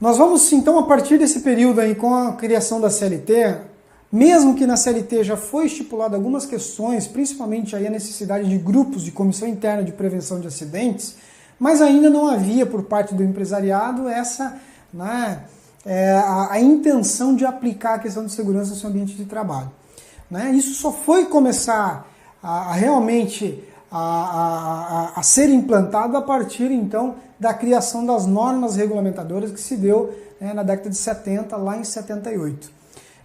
Nós vamos, então, a partir desse período aí, com a criação da CLT, mesmo que na CLT já foi estipulado algumas questões, principalmente aí a necessidade de grupos de comissão interna de prevenção de acidentes, mas ainda não havia por parte do empresariado essa, né, a intenção de aplicar a questão de segurança no seu ambiente de trabalho. Né? Isso só foi começar a realmente a ser implantado a partir, então, da criação das normas regulamentadoras que se deu, né, na década de 70, lá em 78.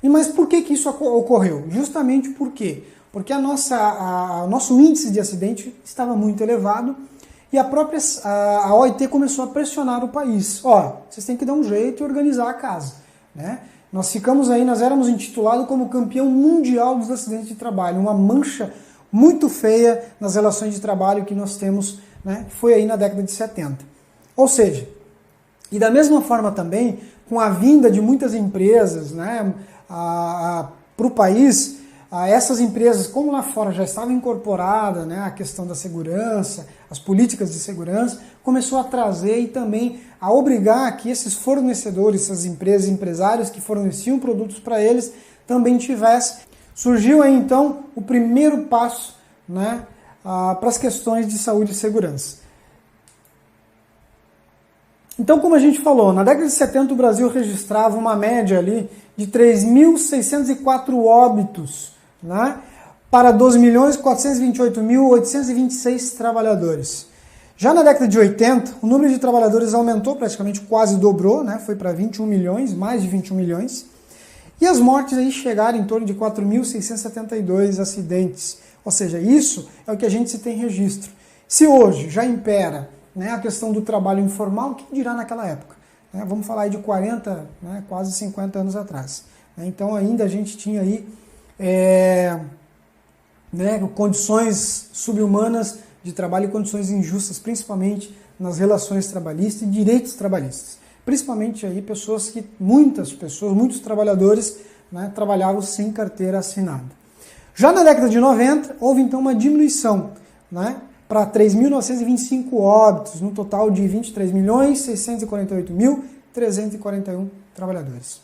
Mas por que isso ocorreu? Justamente por quê? Porque o nosso índice de acidente estava muito elevado e a OIT começou a pressionar o país. Ó, vocês têm que dar um jeito e organizar a casa. Né? Nós éramos intitulados como campeão mundial dos acidentes de trabalho, uma mancha muito feia nas relações de trabalho que nós temos, né, foi aí na década de 70. Ou seja, e da mesma forma também, com a vinda de muitas empresas, né, para o país, essas empresas, como lá fora já estava incorporada, né, a questão da segurança, as políticas de segurança, começou a trazer e também a obrigar que esses fornecedores, essas empresas, empresários que forneciam produtos para eles, também tivessem. Surgiu aí então o primeiro passo, né, para as questões de saúde e segurança. Então, como a gente falou, na década de 70 o Brasil registrava uma média ali de 3.604 óbitos, né, para 12.428.826 trabalhadores. Já na década de 80, o número de trabalhadores aumentou, praticamente quase dobrou, né, foi para 21 milhões, mais de 21 milhões. E as mortes aí chegaram em torno de 4.672 acidentes. Ou seja, isso é o que a gente se tem registro. Se hoje já impera, né, a questão do trabalho informal, o que dirá naquela época? Né, vamos falar aí de 40, né, quase 50 anos atrás. Então ainda a gente tinha aí né, condições subhumanas de trabalho e condições injustas, principalmente nas relações trabalhistas e direitos trabalhistas. Principalmente aí muitos trabalhadores, né, trabalhavam sem carteira assinada. Já na década de 90, houve então uma diminuição, né, para 3.925 óbitos, no total de 23.648.341 trabalhadores.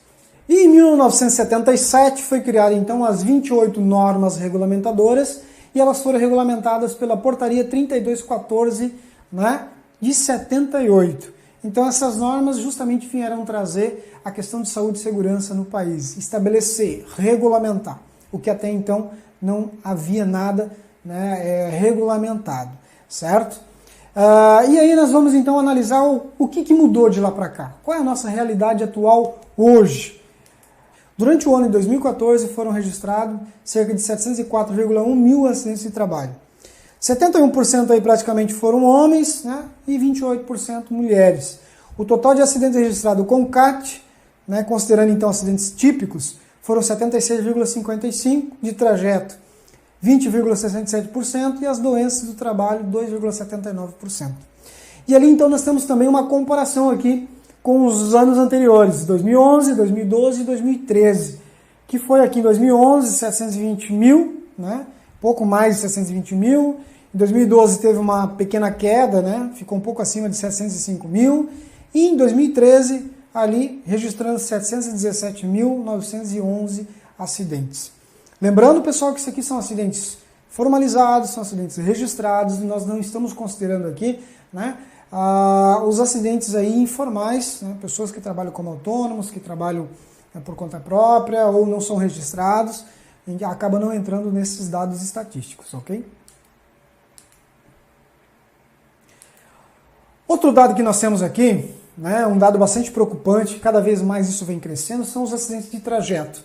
E em 1977 foi criada então as 28 normas regulamentadoras e elas foram regulamentadas pela Portaria 3214, né, de 78. Então essas normas justamente vieram trazer a questão de saúde e segurança no país, estabelecer, regulamentar, o que até então não havia nada, né, regulamentado, certo? E aí nós vamos então analisar o que mudou de lá para cá. Qual é a nossa realidade atual hoje? Durante o ano de 2014 foram registrados cerca de 704,1 mil acidentes de trabalho. 71% aí praticamente foram homens, né, e 28% mulheres. O total de acidentes registrados com CAT, né, considerando então acidentes típicos, foram 76,55%, de trajeto 20,67% e as doenças do trabalho 2,79%. E ali então nós temos também uma comparação aqui com os anos anteriores, 2011, 2012 e 2013, que foi aqui em 2011 720 mil, né, pouco mais de 720 mil. Em 2012 teve uma pequena queda, né? Ficou um pouco acima de 705 mil. E em 2013, ali, registrando 717.911 acidentes. Lembrando, pessoal, que isso aqui são acidentes formalizados, são acidentes registrados, e nós não estamos considerando aqui, né, os acidentes aí informais, né, pessoas que trabalham como autônomos, que trabalham, né, por conta própria ou não são registrados, e acaba não entrando nesses dados estatísticos, ok? Outro dado que nós temos aqui, né, um dado bastante preocupante, cada vez mais isso vem crescendo, são os acidentes de trajeto.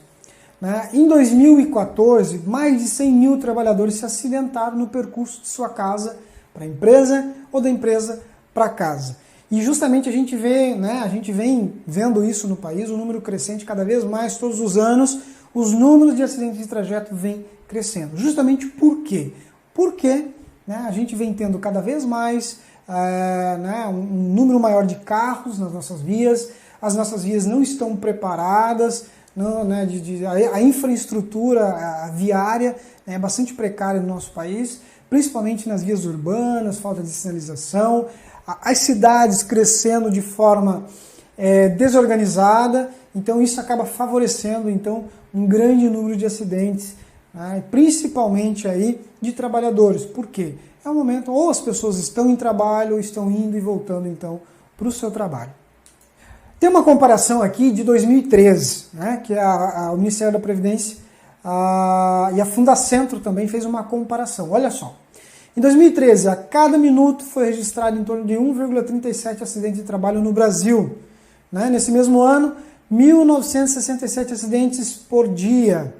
Né? Em 2014, mais de 100 mil trabalhadores se acidentaram no percurso de sua casa para a empresa ou da empresa para casa. E justamente a gente vê, né, a gente vem vendo isso no país, um número crescente cada vez mais, todos os anos, os números de acidentes de trajeto vêm crescendo. Justamente por quê? Porque, né, a gente vem tendo cada vez mais né, um número maior de carros nas nossas vias, as nossas vias não estão preparadas, não, né, a infraestrutura viária é bastante precária no nosso país, principalmente nas vias urbanas, falta de sinalização, as cidades crescendo de forma desorganizada, então isso acaba favorecendo então um grande número de acidentes, né, principalmente aí de trabalhadores. Por quê? É um momento ou as pessoas estão em trabalho ou estão indo e voltando então para o seu trabalho. Tem uma comparação aqui de 2013, né, que o Ministério da Previdência e a Fundacentro também fez uma comparação. Olha só, em 2013, a cada minuto foi registrado em torno de 1,37 acidentes de trabalho no Brasil. Né? Nesse mesmo ano, 1.967 acidentes por dia.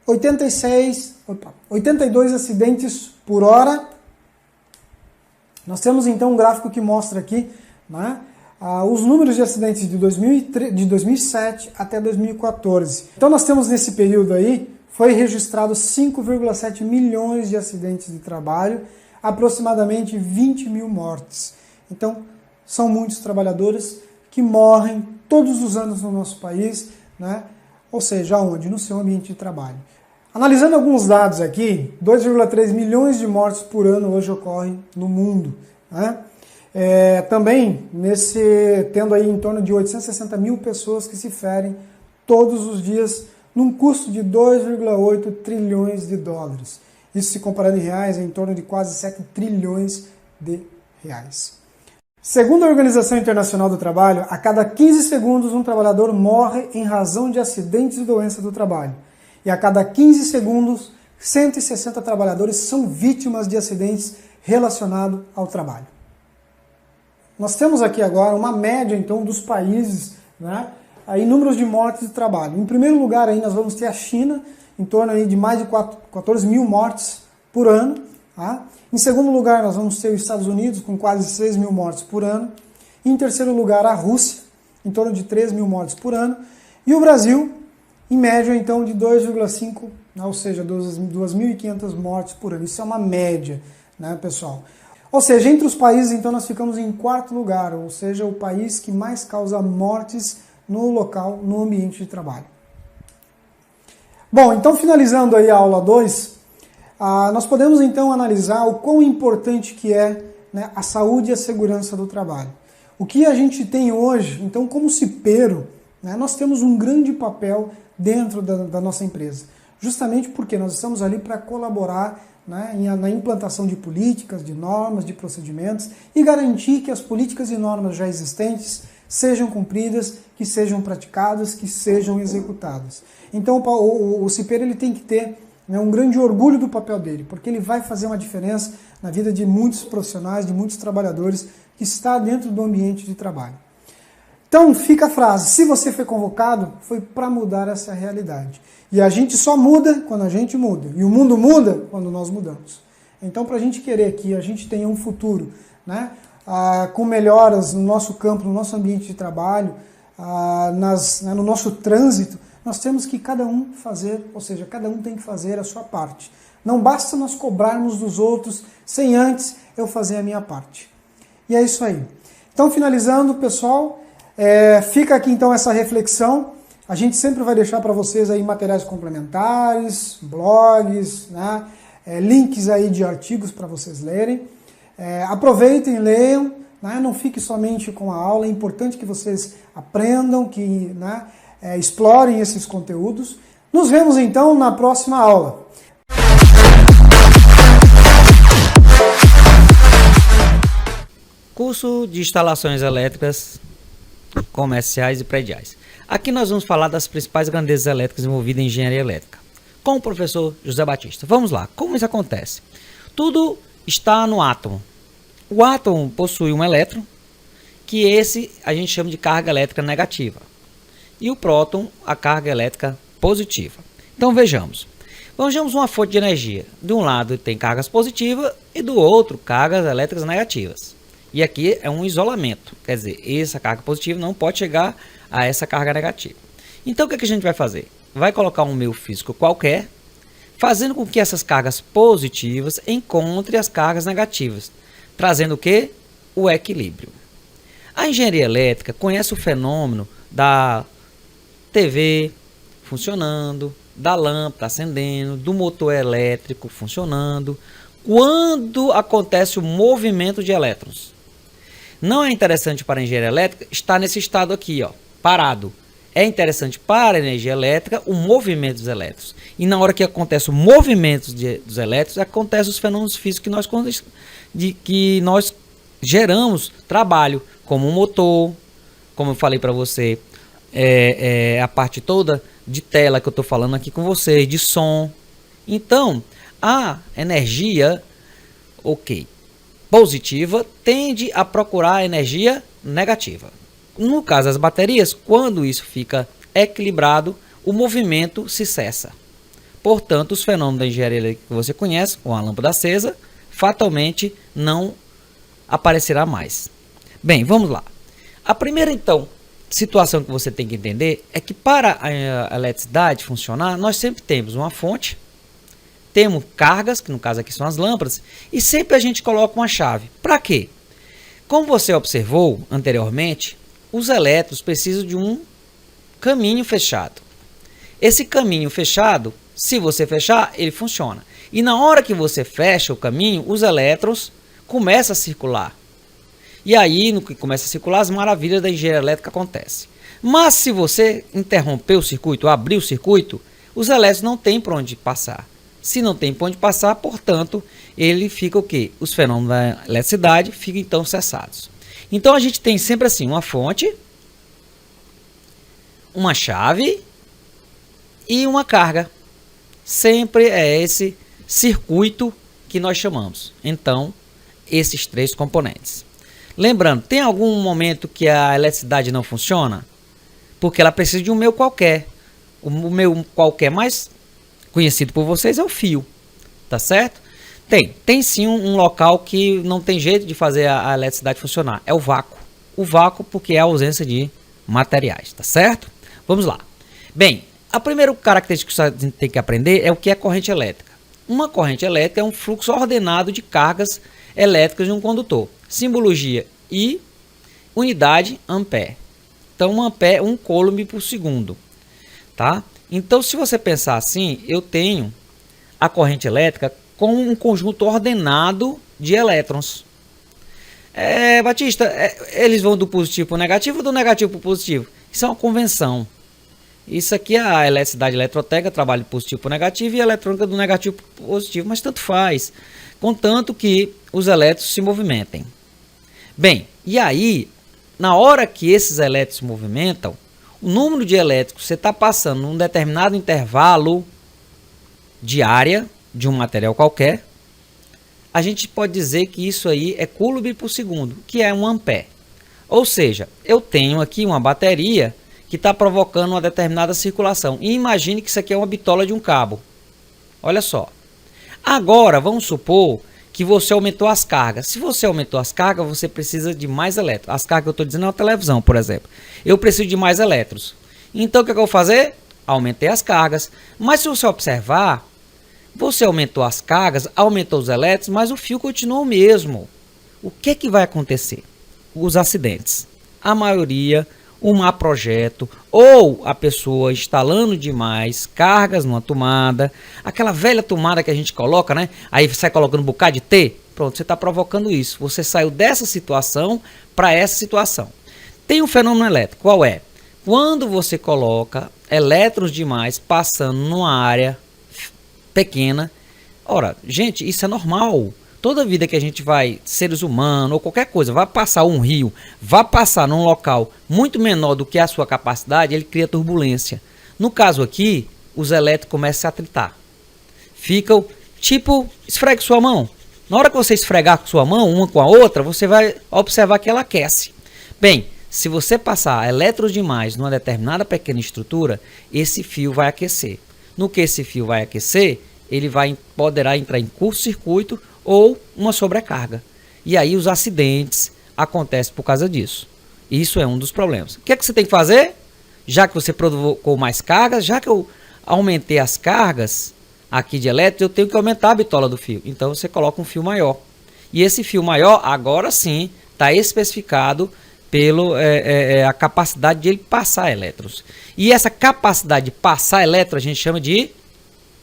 82 acidentes por hora. Nós temos então um gráfico que mostra aqui, né, os números de acidentes de 2007 até 2014. Então nós temos nesse período aí, foi registrado 5,7 milhões de acidentes de trabalho, aproximadamente 20 mil mortes. Então são muitos trabalhadores que morrem todos os anos no nosso país, né? Ou seja, onde? No seu ambiente de trabalho. Analisando alguns dados aqui, 2,3 milhões de mortes por ano hoje ocorrem no mundo. Né? Também, tendo aí em torno de 860 mil pessoas que se ferem todos os dias, num custo de 2,8 trilhões de dólares. Isso, se comparando em reais, é em torno de quase 7 trilhões de reais. Segundo a Organização Internacional do Trabalho, a cada 15 segundos um trabalhador morre em razão de acidentes e doenças do trabalho. E a cada 15 segundos, 160 trabalhadores são vítimas de acidentes relacionados ao trabalho. Nós temos aqui agora uma média, então, dos países, né, aí, números de mortes de trabalho. Em primeiro lugar, aí, nós vamos ter a China, em torno aí, de mais de 14 mil mortes por ano. Tá? Em segundo lugar, nós vamos ter os Estados Unidos, com quase 6 mil mortes por ano. E, em terceiro lugar, a Rússia, em torno de 3 mil mortes por ano. E o Brasil, em média, então, de 2,5, ou seja, 2.500 mortes por ano. Isso é uma média, né, pessoal? Ou seja, entre os países, então, nós ficamos em quarto lugar, ou seja, o país que mais causa mortes no local, no ambiente de trabalho. Bom, então, finalizando aí a aula 2, nós podemos, então, analisar o quão importante que é, né, a saúde e a segurança do trabalho. O que a gente tem hoje, então, como cipeiro, né, nós temos um grande papel dentro da nossa empresa, justamente porque nós estamos ali para colaborar, né, na implantação de políticas, de normas, de procedimentos e garantir que as políticas e normas já existentes sejam cumpridas, que sejam praticadas, que sejam executadas. Então o cipeiro ele tem que ter, né, um grande orgulho do papel dele, porque ele vai fazer uma diferença na vida de muitos profissionais, de muitos trabalhadores que está dentro do ambiente de trabalho. Então fica a frase, se você foi convocado, foi para mudar essa realidade. E a gente só muda quando a gente muda. E o mundo muda quando nós mudamos. Então, para a gente querer que a gente tenha um futuro, né, com melhoras no nosso campo, no nosso ambiente de trabalho, no nosso trânsito, nós temos que cada um fazer, ou seja, cada um tem que fazer a sua parte. Não basta nós cobrarmos dos outros sem antes eu fazer a minha parte. E é isso aí. Então, finalizando, pessoal, fica aqui então essa reflexão. A gente sempre vai deixar para vocês aí materiais complementares, blogs, né, links aí de artigos para vocês lerem. Aproveitem, leiam, né, não fique somente com a aula, é importante que vocês aprendam, que, né, explorem esses conteúdos. Nos vemos então na próxima aula. Curso de instalações elétricas comerciais e prediais. Aqui nós vamos falar das principais grandezas elétricas envolvidas em engenharia elétrica, com o professor José Batista. Vamos lá, como isso acontece? Tudo está no átomo. O átomo possui um elétron, que esse a gente chama de carga elétrica negativa, e o próton, a carga elétrica positiva. Então vejamos. Vejamos uma fonte de energia. De um lado tem cargas positivas e do outro cargas elétricas negativas. E aqui é um isolamento, quer dizer, essa carga positiva não pode chegar a essa carga negativa. Então o que a gente vai fazer? Vai colocar um meio físico qualquer, fazendo com que essas cargas positivas encontrem as cargas negativas, trazendo o que? O equilíbrio. A engenharia elétrica conhece o fenômeno da TV funcionando, da lâmpada acendendo, do motor elétrico funcionando, quando acontece o movimento de elétrons. Não é interessante para a engenharia elétrica estar nesse estado aqui, ó, parado. É interessante para a energia elétrica o movimento dos elétrons. E na hora que acontece o movimento dos elétrons, acontecem os fenômenos físicos que nós geramos trabalho, como um motor, como eu falei para você, a parte toda de tela que eu estou falando aqui com vocês, de som. Então, a energia, positiva, tende a procurar a energia negativa. No caso das baterias, quando isso fica equilibrado, o movimento se cessa. Portanto, os fenômenos da engenharia elétrica que você conhece, com a lâmpada acesa, fatalmente não aparecerá mais. Bem, vamos lá. A primeira, então, situação que você tem que entender é que para a eletricidade funcionar, nós sempre temos uma fonte, temos cargas, que no caso aqui são as lâmpadas, e sempre a gente coloca uma chave. Para quê? Como você observou anteriormente, os elétrons precisam de um caminho fechado. Esse caminho fechado, se você fechar, ele funciona. E na hora que você fecha o caminho, os elétrons começam a circular. E aí, no que começa a circular, as maravilhas da engenharia elétrica acontecem. Mas se você interromper o circuito, abrir o circuito, os elétrons não têm para onde passar. Se não tem para onde passar, portanto, ele fica o quê? Os fenômenos da eletricidade ficam então cessados. Então a gente tem sempre assim uma fonte, uma chave e uma carga. Sempre é esse circuito que nós chamamos. Então, esses três componentes. Lembrando, tem algum momento que a eletricidade não funciona? Porque ela precisa de um meio qualquer. O meio qualquer mais conhecido por vocês é o fio. Tá certo? Tem sim um local que não tem jeito de fazer a eletricidade funcionar. É o vácuo. O vácuo porque é a ausência de materiais, tá certo? Vamos lá. Bem, a primeira característica que você tem que aprender é o que é corrente elétrica. Uma corrente elétrica é um fluxo ordenado de cargas elétricas de um condutor. Simbologia I, unidade ampere. Então, um ampere, 1 coulomb por segundo. Tá? Então, se você pensar assim, eu tenho a corrente elétrica com um conjunto ordenado de elétrons. Batista, eles vão do positivo para o negativo ou do negativo para o positivo? Isso é uma convenção. Isso aqui é a eletricidade eletrotécnica, trabalho de positivo para o negativo, e a eletrônica do negativo para o positivo, mas tanto faz, contanto que os elétrons se movimentem. Bem, e aí, na hora que esses elétrons se movimentam, o número de elétrons que você está passando num determinado intervalo de área de um material qualquer, a gente pode dizer que isso aí é coulomb por segundo, que é 1 ampere. Ou seja, eu tenho aqui uma bateria que está provocando uma determinada circulação. E imagine que isso aqui é uma bitola de um cabo. Olha só. Agora, vamos supor que você aumentou as cargas. Se você aumentou as cargas, você precisa de mais elétrons. As cargas que eu estou dizendo é uma televisão, por exemplo. Eu preciso de mais elétrons. Então, o que eu vou fazer? Aumentei as cargas. Mas se você observar, você aumentou as cargas, aumentou os elétrons, mas o fio continua o mesmo. O que vai acontecer? Os acidentes. A maioria, um má projeto, ou a pessoa instalando demais cargas numa tomada, aquela velha tomada que a gente coloca, né? Aí você sai colocando um bocado de T, pronto, você está provocando isso. Você saiu dessa situação para essa situação. Tem um fenômeno elétrico, qual é? Quando você coloca elétrons demais passando numa área pequena. Ora, gente, isso é normal. Toda vida que a gente vai, seres humanos ou qualquer coisa, vai passar um rio, vai passar num local muito menor do que a sua capacidade, ele cria turbulência. No caso aqui, os elétrons começam a atritar. Ficam, tipo, esfregue sua mão. Na hora que você esfregar com sua mão, uma com a outra, você vai observar que ela aquece. Bem, se você passar elétrons demais numa determinada pequena estrutura, esse fio vai aquecer. No que esse fio vai aquecer, ele poderá entrar em curto-circuito ou uma sobrecarga. E aí os acidentes acontecem por causa disso. Isso é um dos problemas. O que é que você tem que fazer? Já que você provocou mais cargas, já que eu aumentei as cargas aqui de elétrons, eu tenho que aumentar a bitola do fio. Então você coloca um fio maior. E esse fio maior, agora sim, está especificado a capacidade de ele passar elétrons. E essa capacidade de passar elétrons a gente chama de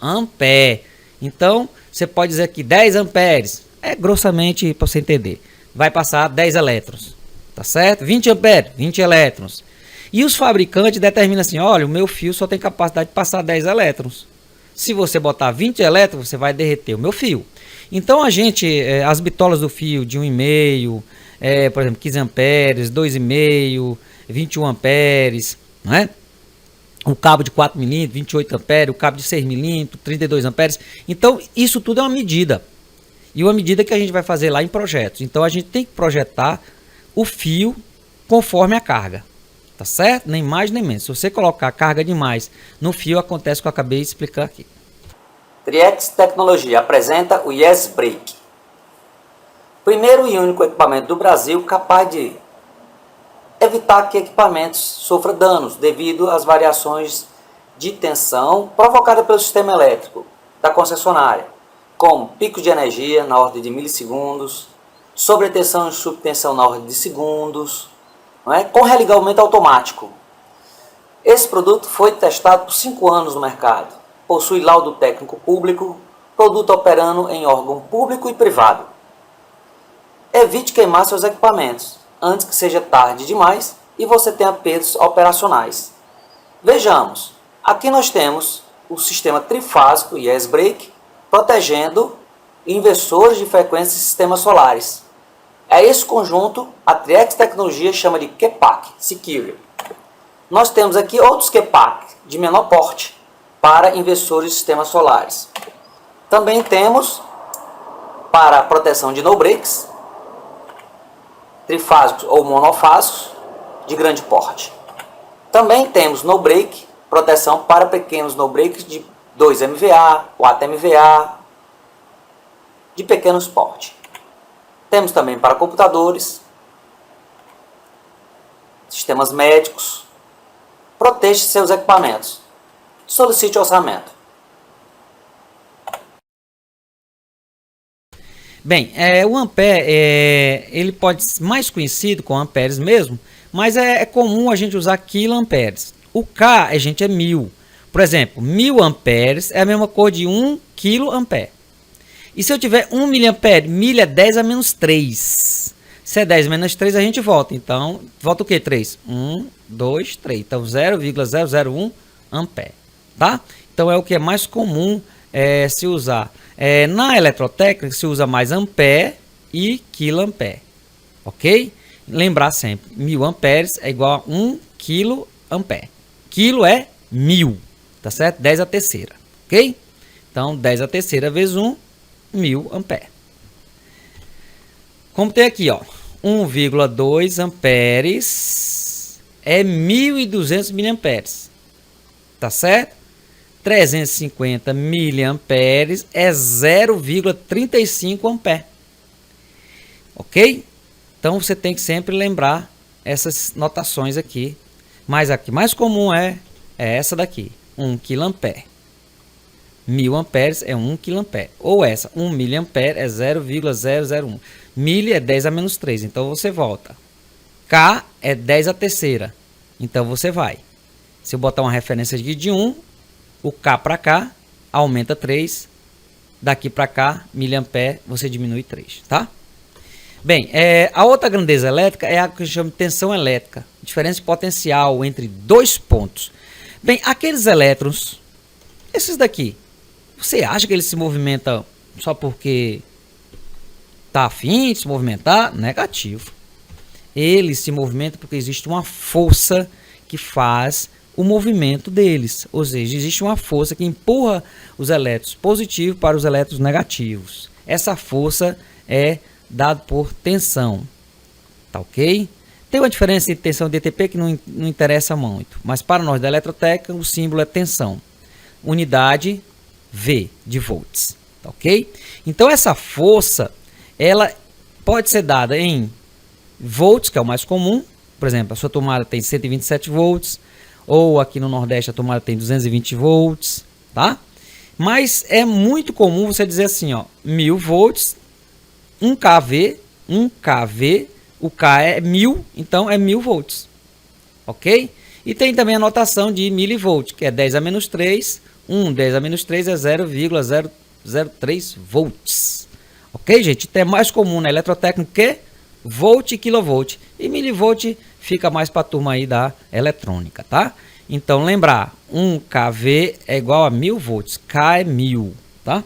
ampere. Então, você pode dizer que 10 amperes, grossamente para você entender, vai passar 10 elétrons. tá certo? 20 amperes, 20 elétrons. E os fabricantes determinam assim, olha, o meu fio só tem capacidade de passar 10 elétrons. Se você botar 20 elétrons, você vai derreter o meu fio. Então a gente, as bitolas do fio de 1,5, por exemplo, 15 amperes, 2,5, 21 amperes, não é? O cabo de 4 milímetros, 28 amperes, o cabo de 6 milímetros, 32 amperes. Então isso tudo é uma medida. E uma medida que a gente vai fazer lá em projetos. Então a gente tem que projetar o fio conforme a carga. Tá certo? Nem mais nem menos. Se você colocar carga demais no fio, acontece o que eu acabei de explicar aqui. Triex Tecnologia apresenta o Yes Break. Primeiro e único equipamento do Brasil capaz de evitar que equipamentos sofram danos devido às variações de tensão provocadas pelo sistema elétrico da concessionária, como picos de energia na ordem de milissegundos, sobretensão e subtensão na ordem de segundos, não é? Com religamento automático. Esse produto foi testado por 5 anos no mercado, possui laudo técnico público, produto operando em órgão público e privado. Evite queimar seus equipamentos antes que seja tarde demais e você tenha perdas operacionais. Vejamos, aqui nós temos o sistema trifásico Yes Break protegendo inversores de frequência e sistemas solares. É esse conjunto a Triex Tecnologia chama de QPAC, Secure. Nós temos aqui outros QPAC de menor porte para inversores de sistemas solares. Também temos para a proteção de no-breaks, trifásicos ou monofásicos de grande porte. Também temos no-break, proteção para pequenos no-breaks de 2 MVA, 4 MVA, de pequenos porte. Temos também para computadores, sistemas médicos. Proteja seus equipamentos. Solicite orçamento. Bem, o ampere, ele pode ser mais conhecido com amperes mesmo, mas é comum a gente usar quiloamperes. O K, a gente é 1000. Por exemplo, 1000 amperes é a mesma coisa de 1 quiloampere. E se eu tiver 1 miliampere, milha é 10 a menos 3. Se é 10 menos 3, a gente volta. Então, volta o que? 3? 1, 2, 3. Então, 0,001 ampere. Tá? Então, é o que é mais comum se usar. Na eletrotécnica, se usa mais ampere e quiloampere. Ok? Lembrar sempre, 1000 amperes é igual a 1 quiloampere. Quilo é 1000. Tá certo? 10 a terceira. Ok? Então, 10 a terceira vezes 1, 1000 ampere. Como tem aqui, ó, 1,2 amperes é 1200 miliamperes. Tá certo? 350 miliamperes é 0,35 ampere. Ok? Então você tem que sempre lembrar essas notações aqui. Mas a que mais comum é essa daqui, 1 quiloampere. 1000 amperes é 1 quiloampere. Ou essa, 1 miliampere é 0,001. Milha é 10 a menos 3, então você volta. K é 10 a terceira, então você vai. Se eu botar uma referência de 1, o K para cá aumenta 3. Daqui para cá, miliampere, você diminui 3, tá? Bem, a outra grandeza elétrica é a que a gente chama de tensão elétrica. Diferença de potencial entre dois pontos. Bem, aqueles elétrons, esses daqui, você acha que eles se movimentam só porque está afim de se movimentar? Negativo. Eles se movimentam porque existe uma força que faz o movimento deles. Ou seja, existe uma força que empurra os elétrons positivos para os elétrons negativos. Essa força é dada por tensão. Tá ok? Tem uma diferença entre tensão e DTP que não interessa muito. Mas para nós da eletrotécnica, o símbolo é tensão. Unidade V de volts. Tá ok? Então essa força, ela pode ser dada em volts, que é o mais comum. Por exemplo, a sua tomada tem 127 volts. Ou aqui no Nordeste a tomada tem 220 volts. Tá? Mas é muito comum você dizer assim, ó, 1000 volts, 1 kV, o K é 1000, então é 1000 volts. Ok? E tem também a notação de milivolt, que é 10 a menos 3. 10 a menos 3 é 0,003 volts. Ok, gente? Então é mais comum na eletrotécnica que volt e kilovolt. E milivolt fica mais para a turma aí da eletrônica, tá? Então, lembrar, 1 kV é igual a 1000 volts. K é 1000, tá?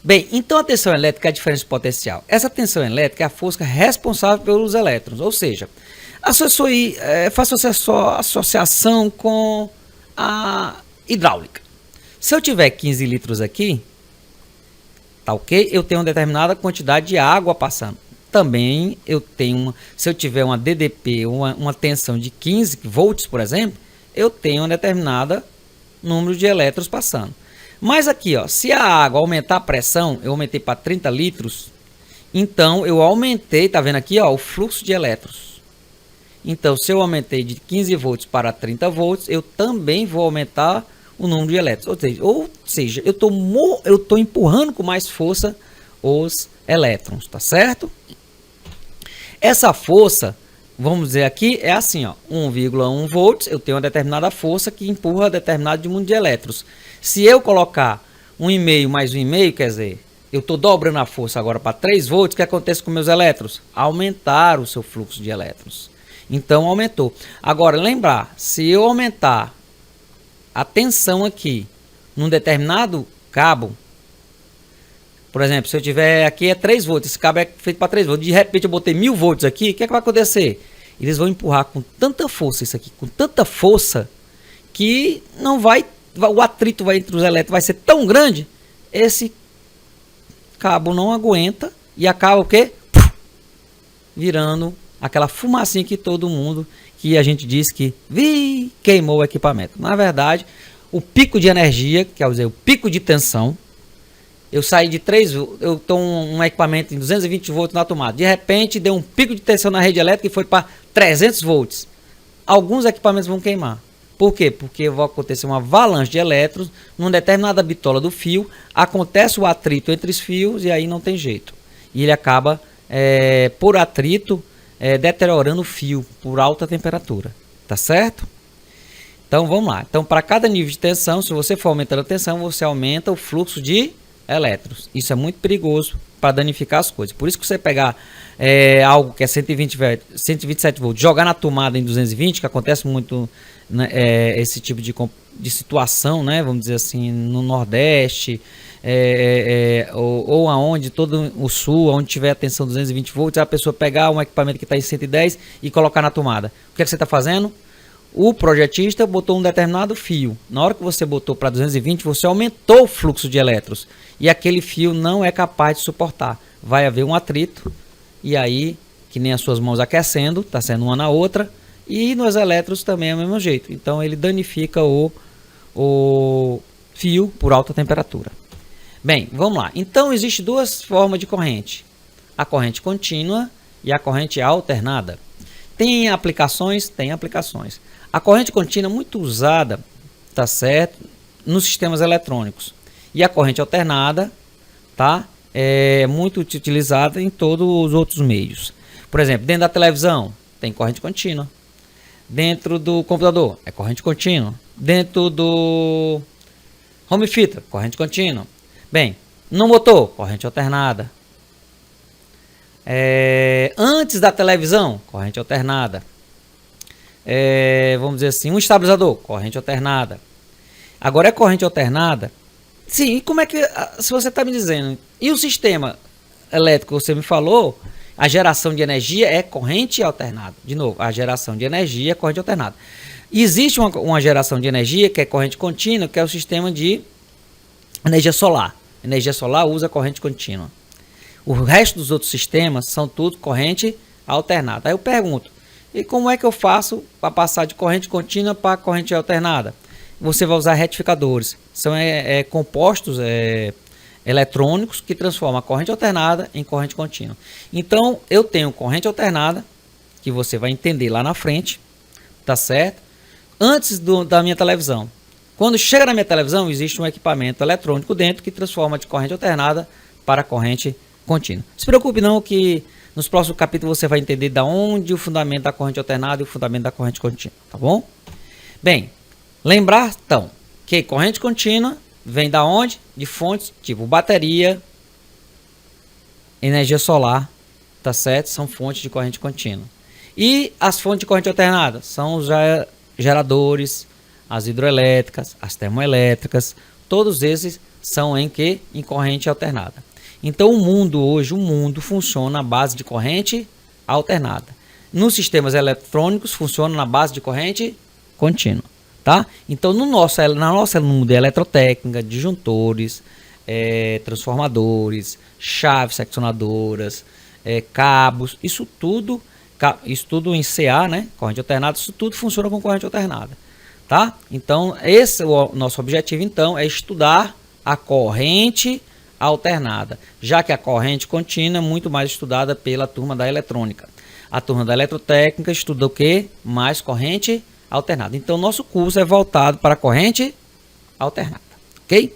Bem, então a tensão elétrica é a diferença de potencial. Essa tensão elétrica é a força responsável pelos elétrons, ou seja, faço associação com a hidráulica. Se eu tiver 15 litros aqui, tá ok? Eu tenho uma determinada quantidade de água passando. Também eu tenho, se eu tiver uma DDP, uma tensão de 15 volts, por exemplo, eu tenho um determinado número de elétrons passando. Mas aqui, ó, se a água aumentar a pressão, eu aumentei para 30 litros, então eu aumentei, tá vendo aqui, ó, o fluxo de elétrons. Então, se eu aumentei de 15 volts para 30 volts, eu também vou aumentar o número de elétrons. Ou seja, eu tô empurrando com mais força os elétrons, tá certo? Essa força, vamos dizer aqui, é assim, ó, 1,1 volts, eu tenho uma determinada força que empurra determinado número de elétrons. Se eu colocar 1,5 mais 1,5, quer dizer, eu estou dobrando a força agora para 3 volts, o que acontece com meus elétrons? Aumentar o seu fluxo de elétrons. Então, aumentou. Agora, lembrar, se eu aumentar a tensão aqui, num determinado cabo, por exemplo, se eu tiver aqui é 3 volts, esse cabo é feito para 3 volts, de repente eu botei 1000 volts aqui, o que é que vai acontecer? Eles vão empurrar com tanta força isso aqui, com tanta força, que não vai, o atrito entre os elétrons vai ser tão grande, esse cabo não aguenta e acaba o quê? Virando aquela fumacinha que todo mundo, que a gente diz que queimou o equipamento. Na verdade, o pico de energia, quer dizer, o pico de tensão, eu saí de 3, eu estou um equipamento em 220 volts na tomada, de repente deu um pico de tensão na rede elétrica e foi para 300 volts. Alguns equipamentos vão queimar. Por quê? Porque vai acontecer uma avalanche de elétrons numa determinada bitola do fio, acontece o atrito entre os fios e aí não tem jeito. E ele acaba, por atrito, deteriorando o fio por alta temperatura. Tá certo? Então vamos lá. Então, para cada nível de tensão, se você for aumentando a tensão, você aumenta o fluxo de elétrons. Isso é muito perigoso para danificar as coisas. Por isso que você pegar algo que é 127 volts, jogar na tomada em 220, que acontece muito, né, esse tipo de situação, né, vamos dizer assim, no Nordeste, ou aonde, todo o Sul, onde tiver a tensão 220 volts, a pessoa pegar um equipamento que está em 110 e colocar na tomada. O que é que você está fazendo? O projetista botou um determinado fio. Na hora que você botou para 220, você aumentou o fluxo de elétrons. E aquele fio não é capaz de suportar. Vai haver um atrito. E aí, que nem as suas mãos aquecendo, está sendo uma na outra. E nos elétrons também é o mesmo jeito. Então ele danifica o fio por alta temperatura. Bem, vamos lá. Então existem duas formas de corrente. A corrente contínua e a corrente alternada. Tem aplicações? Tem aplicações. A corrente contínua é muito usada, tá certo, nos sistemas eletrônicos. E a corrente alternada, tá, é muito utilizada em todos os outros meios. Por exemplo, dentro da televisão, tem corrente contínua. Dentro do computador, é corrente contínua. Dentro do home theater, corrente contínua. Bem, no motor, corrente alternada. Antes da televisão, corrente alternada. Vamos dizer assim, um estabilizador, corrente alternada. Agora é corrente alternada. Sim, e como é que, se você está me dizendo, e o sistema elétrico, você me falou, a geração de energia é corrente alternada. De novo, a geração de energia é corrente alternada. Existe uma geração de energia que é corrente contínua, que é o sistema de energia solar. Energia solar usa corrente contínua. O resto dos outros sistemas são tudo corrente alternada. Aí eu pergunto, e como é que eu faço para passar de corrente contínua para corrente alternada? Você vai usar retificadores. São compostos eletrônicos que transformam a corrente alternada em corrente contínua. Então, eu tenho corrente alternada, que você vai entender lá na frente, tá certo? Antes da minha televisão. Quando chega na minha televisão, existe um equipamento eletrônico dentro que transforma de corrente alternada para corrente contínua. Não se preocupe não que nos próximos capítulos você vai entender da onde o fundamento da corrente alternada e o fundamento da corrente contínua, tá bom? Bem, lembrar então que corrente contínua vem da onde? De fontes tipo bateria, energia solar, tá tá certo? São fontes de corrente contínua. E as fontes de corrente alternada são os geradores, as hidroelétricas, as termoelétricas, todos esses são em corrente alternada. Então o mundo funciona na base de corrente alternada. Nos sistemas eletrônicos funciona na base de corrente contínua, tá? Então na nossa mundo de eletrotécnica, disjuntores, transformadores, chaves seccionadoras, cabos, isso tudo em CA, né? Corrente alternada, isso tudo funciona com corrente alternada, tá? Então esse é o nosso objetivo, então, é estudar a corrente alternada, já que a corrente contínua é muito mais estudada pela turma da eletrônica. A turma da eletrotécnica estuda o que? Mais corrente alternada. Então nosso curso é voltado para a corrente alternada, ok?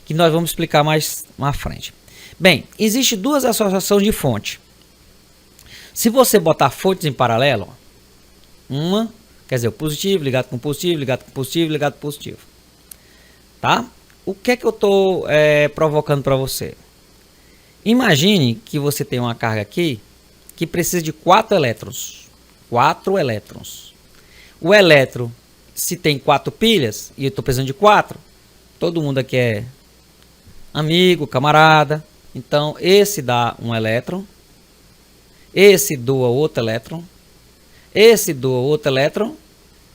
Que nós vamos explicar mais à frente. Bem, existe duas associações de fonte. Se você botar fontes em paralelo, uma, quer dizer, o positivo ligado com positivo, ligado com positivo, ligado com positivo, tá? O que é que eu estou provocando para você? Imagine que você tem uma carga aqui que precisa de 4 elétrons. 4 elétrons. O elétron, se tem 4 pilhas, e eu estou precisando de 4, todo mundo aqui é amigo, camarada. Então, esse dá um elétron. Esse doa outro elétron. Esse doa outro elétron.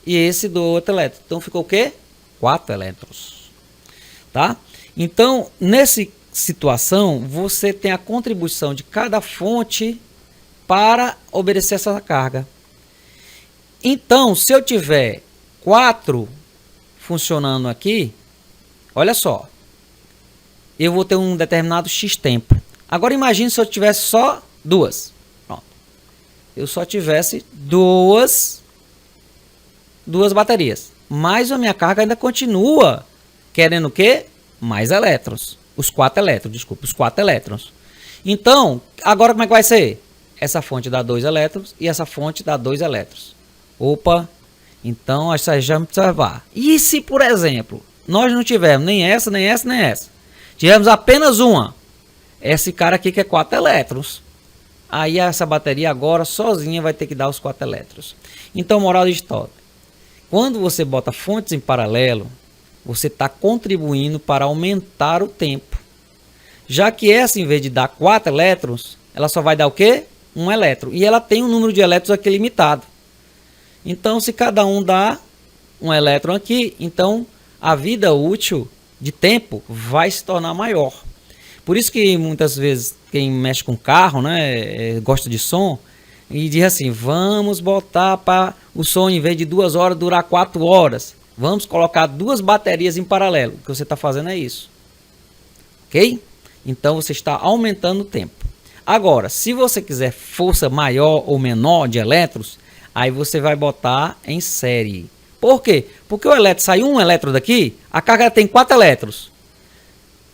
E esse doa outro elétron. Então, ficou o quê? 4 elétrons. Tá? Então, nessa situação, você tem a contribuição de cada fonte para obedecer essa carga. Então, se eu tiver 4 funcionando aqui, olha só, eu vou ter um determinado X tempo. Agora imagine se eu tivesse só 2. Pronto. Eu só tivesse duas baterias. Mas a minha carga ainda continua querendo o quê? Mais elétrons. Os 4 elétrons. Então, agora como é que vai ser? Essa fonte dá 2 elétrons e essa fonte dá 2 elétrons. Opa, então essa já me observar. E se, por exemplo, nós não tivermos nem essa, nem essa, nem essa, tivermos apenas uma, esse cara aqui que é 4 elétrons, aí essa bateria agora sozinha vai ter que dar os 4 elétrons. Então, moral da história, quando você bota fontes em paralelo, você está contribuindo para aumentar o tempo. Já que essa, em vez de dar 4 elétrons, ela só vai dar o quê? 1 elétron. E ela tem um número de elétrons aqui limitado. Então, se cada um dá um elétron aqui, então a vida útil de tempo vai se tornar maior. Por isso que muitas vezes quem mexe com carro, né, gosta de som, e diz assim, vamos botar para o som, em vez de 2 horas, durar 4 horas. Vamos colocar 2 baterias em paralelo. O que você está fazendo é isso. Ok? Então você está aumentando o tempo. Agora, se você quiser força maior ou menor de elétrons, aí você vai botar em série. Por quê? Porque o elétron, sai um elétron daqui, a carga tem 4 elétrons.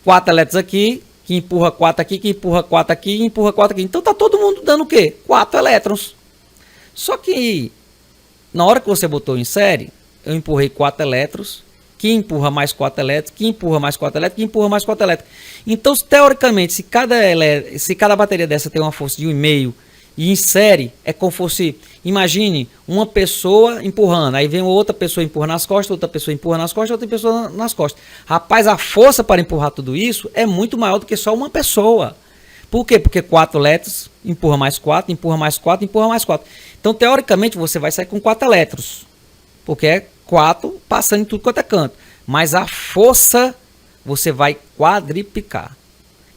4 elétrons aqui, que empurra 4 aqui, que empurra 4 aqui, que empurra 4 aqui. Então tá todo mundo dando o quê? 4 elétrons. Só que na hora que você botou em série, eu empurrei 4 elétrons, que empurra mais 4 elétrons, que empurra mais 4 elétrons, que empurra mais 4 elétrons. Então, teoricamente, se cada bateria dessa tem uma força de 1,5 e em série, é como fosse, imagine, uma pessoa empurrando, aí vem outra pessoa empurrando nas costas, outra pessoa empurra nas costas, outra pessoa nas costas. Rapaz, a força para empurrar tudo isso é muito maior do que só uma pessoa. Por quê? Porque 4 elétrons, empurra mais 4, empurra mais 4, empurra mais 4. Então, teoricamente, você vai sair com 4 elétrons. Porque é 4 passando em tudo quanto é canto. Mas a força você vai quadriplicar.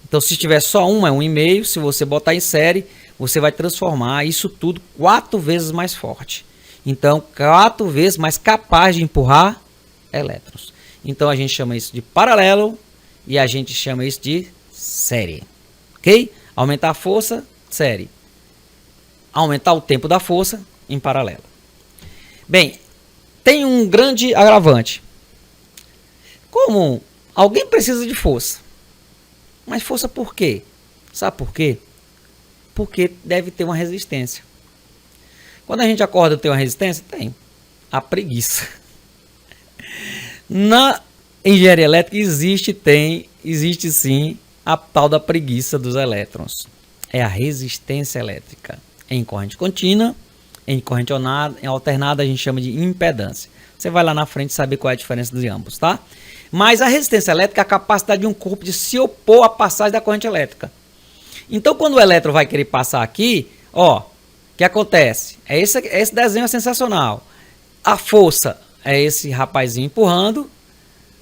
Então, se tiver só um, é 1,5. Se você botar em série, você vai transformar isso tudo 4 vezes mais forte. Então, 4 vezes mais capaz de empurrar elétrons. Então, a gente chama isso de paralelo e a gente chama isso de série. Ok? Aumentar a força, série. Aumentar o tempo da força, em paralelo. Bem, tem um grande agravante. Como alguém precisa de força. Mas força por quê? Sabe por quê? Porque deve ter uma resistência. Quando a gente acorda tem uma resistência? Tem. A preguiça. Na engenharia elétrica existe sim a tal da preguiça dos elétrons. é a resistência elétrica. Em corrente contínua, em corrente alternada a gente chama de impedância. Você vai lá na frente saber qual é a diferença de ambos, tá? Mas a resistência elétrica é a capacidade de um corpo de se opor à passagem da corrente elétrica. Então, quando o elétron vai querer passar aqui, ó, o que acontece? Esse desenho é sensacional. A força é esse rapazinho empurrando.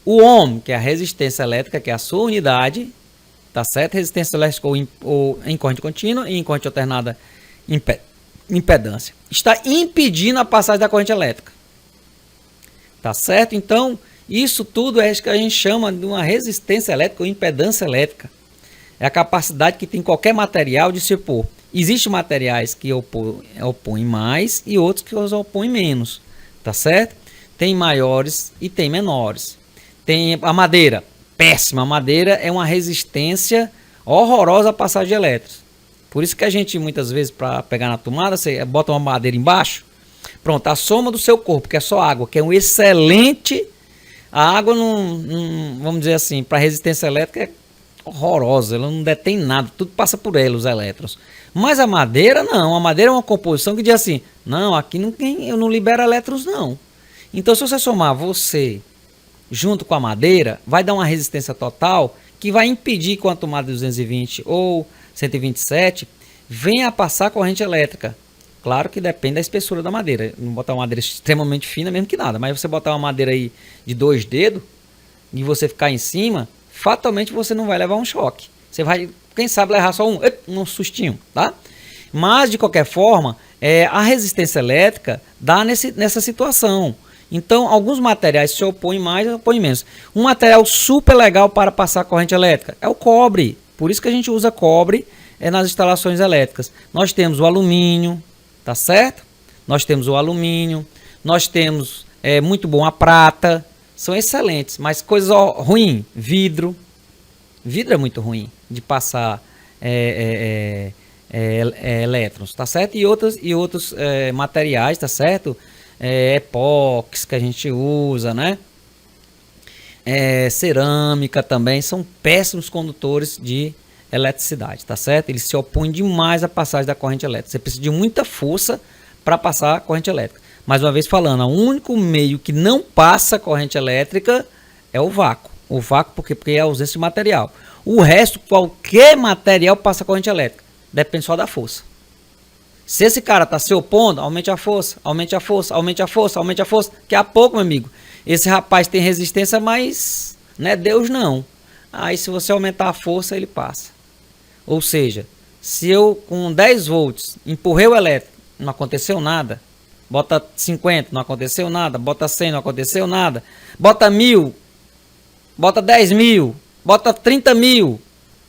O ohm, que é a resistência elétrica, que é a sua unidade, tá certo? Resistência elétrica ou em corrente contínua e em corrente alternada impedância. Está impedindo a passagem da corrente elétrica. Tá certo? Então, isso tudo é o que a gente chama de uma resistência elétrica ou impedância elétrica. É a capacidade que tem qualquer material de se opor. Existem materiais que opõem mais e outros que os opõem menos. Tá certo? Tem maiores e tem menores. Tem a madeira. Péssima. A madeira é uma resistência horrorosa à passagem de elétrons. Por isso que a gente, muitas vezes, para pegar na tomada, você bota uma madeira embaixo. Pronto, a soma do seu corpo, que é só água, que é um excelente... A água, vamos dizer assim, para resistência elétrica é horrorosa. Ela não detém nada, tudo passa por ela, os elétrons. Mas a madeira, não. A madeira é uma composição que diz assim, não, aqui eu não libero elétrons, não. Então, se você somar você junto com a madeira, vai dar uma resistência total que vai impedir que uma tomada de 220 ou 127 venha a passar corrente elétrica. Claro que depende da espessura da madeira. Não botar uma madeira extremamente fina, mesmo que nada. Mas você botar uma madeira aí de 2 dedos e você ficar em cima, fatalmente você não vai levar um choque. Você vai, quem sabe, levar só um sustinho, tá? Mas, de qualquer forma, a resistência elétrica dá nessa situação. Então, alguns materiais se opõem mais e opõem menos. Um material super legal para passar corrente elétrica é o cobre. Por isso que a gente usa cobre nas instalações elétricas. Nós temos o alumínio, tá certo? Nós temos o alumínio, nós temos, muito bom, a prata. São excelentes, mas coisa ruim, vidro. Vidro é muito ruim de passar elétrons, tá certo? E outros materiais, tá certo? Epóxi que a gente usa, né? Cerâmica também, são péssimos condutores de eletricidade, tá certo? Eles se opõem demais à passagem da corrente elétrica. Você precisa de muita força para passar a corrente elétrica. Mais uma vez falando, o único meio que não passa corrente elétrica é o vácuo. O vácuo porque é a ausência de material. O resto, qualquer material passa corrente elétrica. Depende só da força. Se esse cara está se opondo, aumente a força, aumente a força, aumente a força, aumente a força. Daqui a pouco, meu amigo, esse rapaz tem resistência, mas não é Deus não. Aí se você aumentar a força, ele passa. Ou seja, se eu com 10 volts empurrei o elétrico, não aconteceu nada. Bota 50, não aconteceu nada. Bota 100, não aconteceu nada. Bota 1000, bota 10 mil, bota 30 mil.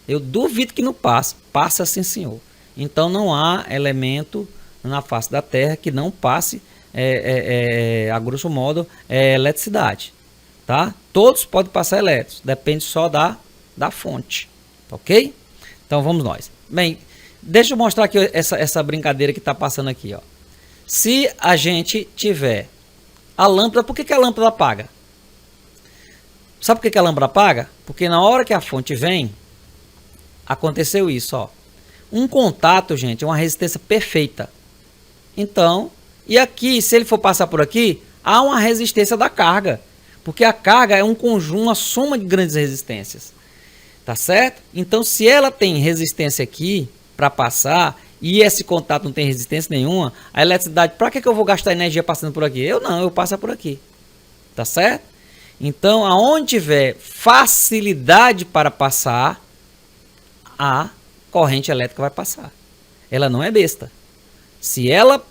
Eu duvido que não passe. Passa sim, senhor. Então não há elemento na face da Terra que não passe, a grosso modo, eletricidade. Tá? Todos podem passar elétrons. Depende só da fonte. Ok? Então vamos nós. Bem, deixa eu mostrar aqui essa brincadeira que está passando aqui. Ó. Se a gente tiver a lâmpada, por que a lâmpada apaga? Sabe por que a lâmpada apaga? Porque na hora que a fonte vem, aconteceu isso, ó. Um contato, gente, é uma resistência perfeita. Então, e aqui, se ele for passar por aqui, há uma resistência da carga. Porque a carga é um conjunto, uma soma de grandes resistências. Tá certo? Então, se ela tem resistência aqui para passar e esse contato não tem resistência nenhuma, a eletricidade, para que eu vou gastar energia passando por aqui? Eu passo por aqui. Tá certo? Então, aonde tiver facilidade para passar, a corrente elétrica vai passar. Ela não é besta. Se ela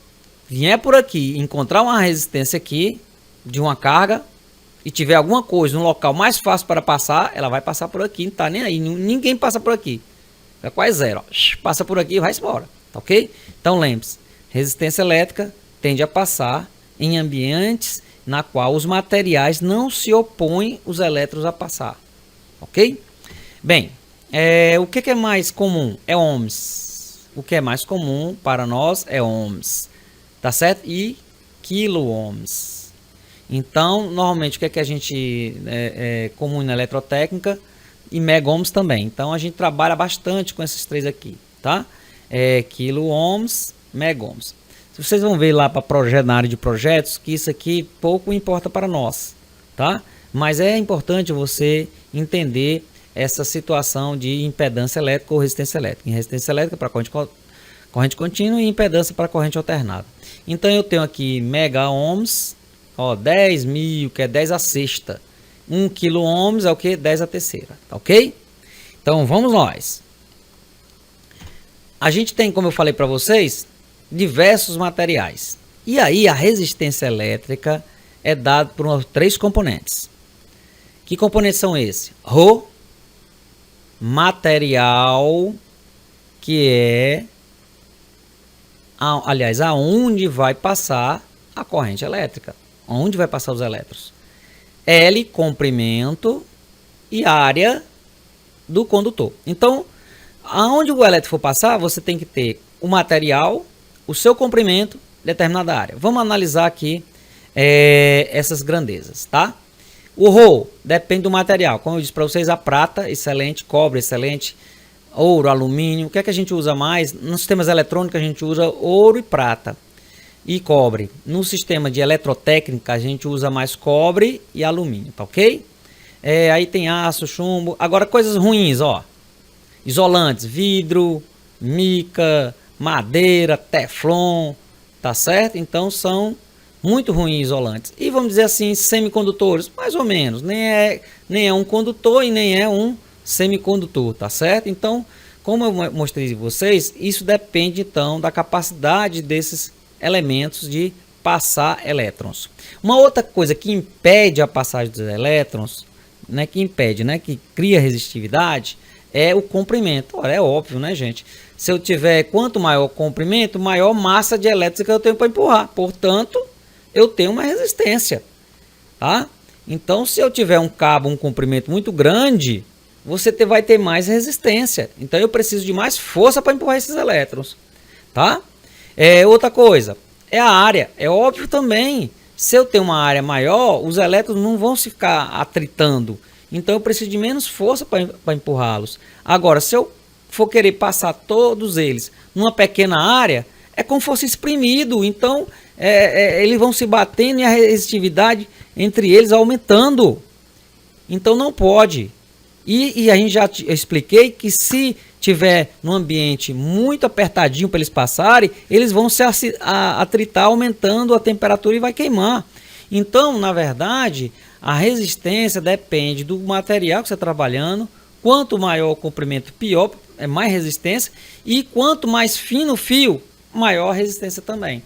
vier por aqui, encontrar uma resistência aqui de uma carga e tiver alguma coisa, um local mais fácil para passar, ela vai passar por aqui, não tá nem aí, ninguém passa por aqui. É quase zero, ó. Passa por aqui e vai embora, tá ok? Então lembre-se, resistência elétrica tende a passar em ambientes na qual os materiais não se opõem os elétrons a passar, ok? Bem, o que é mais comum? É ohms. O que é mais comum para nós é ohms, tá certo? E quilo-ohms. Então, normalmente, o que a gente é comum na eletrotécnica e mega-ohms também. Então, a gente trabalha bastante com esses três aqui, tá? Quilo-ohms, mega-ohms. Vocês vão ver lá para na área de projetos que isso aqui pouco importa para nós, tá? Mas é importante você entender essa situação de impedância elétrica ou resistência elétrica. Em resistência elétrica para corrente contínua e impedância para corrente alternada. Então eu tenho aqui mega ohms, ó, 10.000, que é 10 a sexta. 1 quilo ohms é o que? 10 a terceira, tá ok? Então vamos nós. A gente tem, como eu falei para vocês, diversos materiais. E aí a resistência elétrica é dada por 3 componentes. Que componentes são esses? Rho, material, que é, aliás, aonde vai passar a corrente elétrica, onde vai passar os elétrons. L, comprimento, e área do condutor. Então, aonde o elétron for passar, você tem que ter o material, o seu comprimento, determinada área. Vamos analisar aqui essas grandezas, tá? O Rho depende do material. Como eu disse para vocês, a prata, excelente, cobre, excelente, ouro, alumínio. O que é que a gente usa mais? Nos sistemas eletrônicos a gente usa ouro e prata e cobre. No sistema de eletrotécnica a gente usa mais cobre e alumínio, tá ok? Aí tem aço, chumbo. Agora coisas ruins, ó. Isolantes, vidro, mica, madeira, teflon, tá certo? Então são muito ruins isolantes. E vamos dizer assim, semicondutores, mais ou menos. Nem é um condutor e nem é um semicondutor, tá certo? Então, como eu mostrei para vocês, isso depende então da capacidade desses elementos de passar elétrons. Uma outra coisa que impede a passagem dos elétrons, né, que cria resistividade, é o comprimento. Ora, é óbvio, né, gente? Se eu tiver quanto maior o comprimento, maior massa de elétrons que eu tenho para empurrar. Portanto, eu tenho uma resistência, tá? Então, se eu tiver um cabo, um comprimento muito grande, você vai ter mais resistência. Então, eu preciso de mais força para empurrar esses elétrons, tá? Outra coisa, é a área. É óbvio também, se eu tenho uma área maior, os elétrons não vão se ficar atritando. Então, eu preciso de menos força para empurrá-los. Agora, se eu for querer passar todos eles numa pequena área, é como se fosse exprimido. Então, eles vão se batendo e a resistividade entre eles aumentando. Então, não pode. E a gente já expliquei que se tiver num ambiente muito apertadinho para eles passarem, eles vão se atritar, aumentando a temperatura e vai queimar. Então, na verdade, a resistência depende do material que você está trabalhando. Quanto maior o comprimento, pior, é mais resistência. E quanto mais fino o fio, maior a resistência também.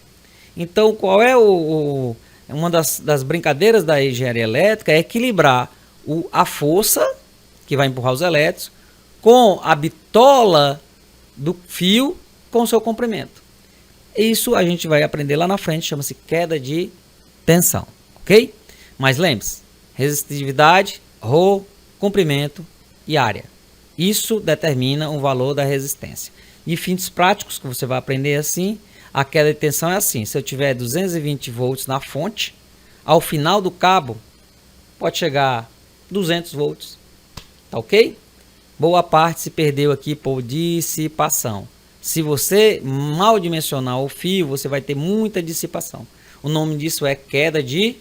Então, qual é uma das brincadeiras da engenharia elétrica? É equilibrar a força que vai empurrar os elétrons com a bitola do fio com o seu comprimento. Isso a gente vai aprender lá na frente, chama-se queda de tensão, ok? Mas lembre-se, resistividade, Rho, comprimento e área. Isso determina o valor da resistência. E fins práticos que você vai aprender assim, a queda de tensão é assim: se eu tiver 220 volts na fonte, ao final do cabo pode chegar 200 volts, tá ok? Boa parte se perdeu aqui por dissipação. Se você mal dimensionar o fio, você vai ter muita dissipação. O nome disso é queda de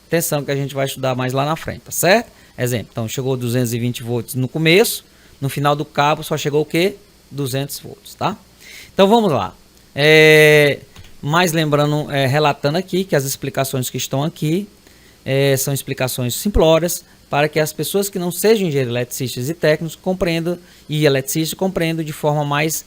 tensão, que a gente vai estudar mais lá na frente, tá certo? Exemplo, então chegou 220 volts no começo, no final do cabo só chegou o quê? 200 volts, tá? Então vamos lá. Mais lembrando, relatando aqui que as explicações que estão aqui são explicações simplórias, para que as pessoas que não sejam engenheiros eletricistas e técnicos compreendam, e eletricistas compreendam de forma mais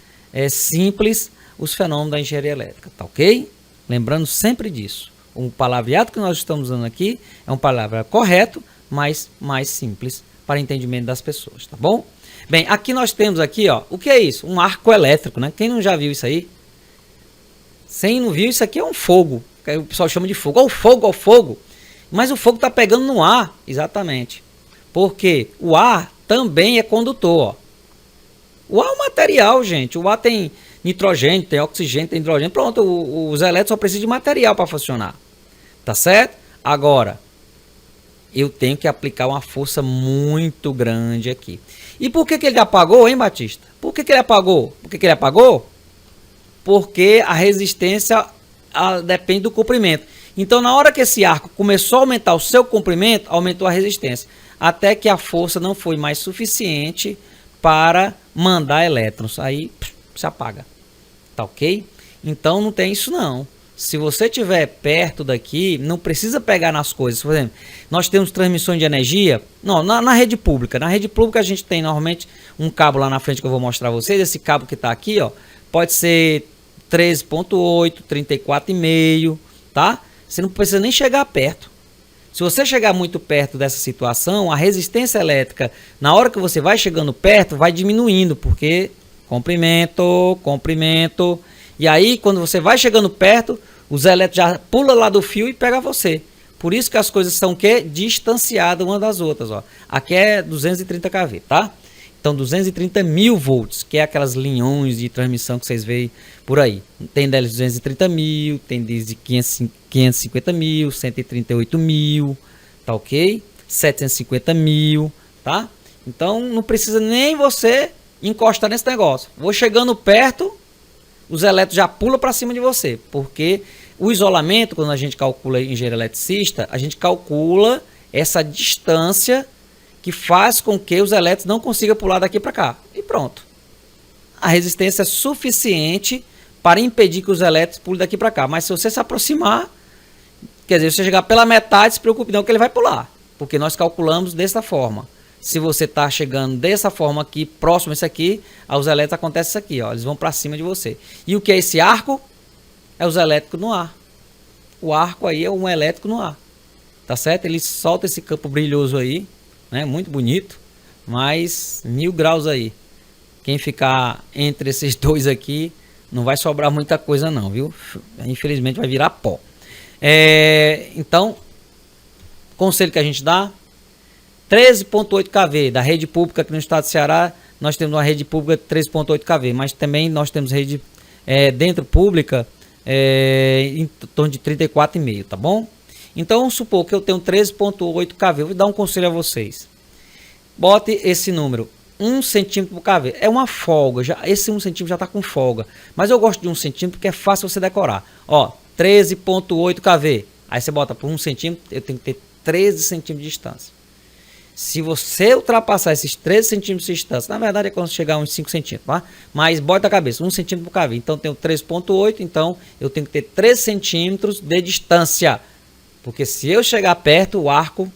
simples os fenômenos da engenharia elétrica, tá ok? Lembrando sempre disso. O palavreado que nós estamos usando aqui é um palavra correto, mas mais simples para entendimento das pessoas, tá bom? Bem, aqui nós temos aqui, ó, o que é isso? Um arco elétrico, né? Quem não já viu isso aí? Quem não viu, isso aqui é um fogo, que o pessoal chama de fogo. Ó o fogo, ó o fogo. Mas o fogo está pegando no ar, exatamente. Porque o ar também é condutor, ó. O ar é um material, gente. O ar tem nitrogênio, tem oxigênio, tem hidrogênio. Pronto, os elétrons só precisam de material para funcionar. Tá certo? Agora, eu tenho que aplicar uma força muito grande aqui. E por que ele apagou, hein, Batista? Por que ele apagou? Por que ele apagou? Porque a resistência depende do comprimento. Então, na hora que esse arco começou a aumentar o seu comprimento, aumentou a resistência. Até que a força não foi mais suficiente para mandar elétrons. Aí se apaga. Tá ok? Então, não tem isso não. Se você estiver perto daqui, não precisa pegar nas coisas. Por exemplo, nós temos transmissões de energia na rede pública. Na rede pública a gente tem normalmente um cabo lá na frente que eu vou mostrar a vocês. Esse cabo que está aqui, ó, pode ser 13.8, 34,5, tá? Você não precisa nem chegar perto. Se você chegar muito perto dessa situação, a resistência elétrica, na hora que você vai chegando perto, vai diminuindo, porque comprimento. E aí, quando você vai chegando perto, os elétrons já pulam lá do fio e pega você. Por isso que as coisas são distanciadas uma das outras. Ó. Aqui é 230 kV, tá? Então, 230 mil volts, que é aquelas linhões de transmissão que vocês veem por aí. Tem deles 230 mil, tem de 550 mil, 138 mil, tá ok? 750 mil, tá? Então, não precisa nem você encostar nesse negócio. Vou chegando perto, os elétrons já pulam para cima de você, porque o isolamento, quando a gente calcula engenheiro eletricista, a gente calcula essa distância que faz com que os elétrons não consigam pular daqui para cá. E pronto. A resistência é suficiente para impedir que os elétrons pulem daqui para cá. Mas se você se aproximar, quer dizer, se você chegar pela metade, se preocupe não que ele vai pular, porque nós calculamos dessa forma. Se você está chegando dessa forma aqui, próximo a isso aqui, os elétrons acontecem isso aqui, ó, eles vão para cima de você. E o que é esse arco? É os elétricos no ar. O arco aí é um elétrico no ar. Tá certo? Ele solta esse campo brilhoso aí, né? Muito bonito, mas 1000 graus aí. Quem ficar entre esses dois aqui, não vai sobrar muita coisa não, viu? Infelizmente vai virar pó. Então, conselho que a gente dá, 13.8 kV da rede pública aqui no estado do Ceará. Nós temos uma rede pública de 13.8 kV, mas também nós temos rede dentro pública em torno de 34,5, tá bom? Então vamos supor que eu tenho 13.8 kV. Eu vou dar um conselho a vocês. Bote esse número, 1 centímetro por kV. É uma folga, esse 1 centímetro já está com folga. Mas eu gosto de 1 centímetro porque é fácil você decorar. Ó, 13.8 kV. Aí você bota por 1 centímetro, eu tenho que ter 13 centímetros de distância. Se você ultrapassar esses 13 centímetros de distância, na verdade é quando chegar a uns 5 centímetros, tá? Mas bota a cabeça, 1 centímetro por kV. Então tenho 13.8, então eu tenho que ter 13 centímetros de distância. Porque se eu chegar perto, o arco,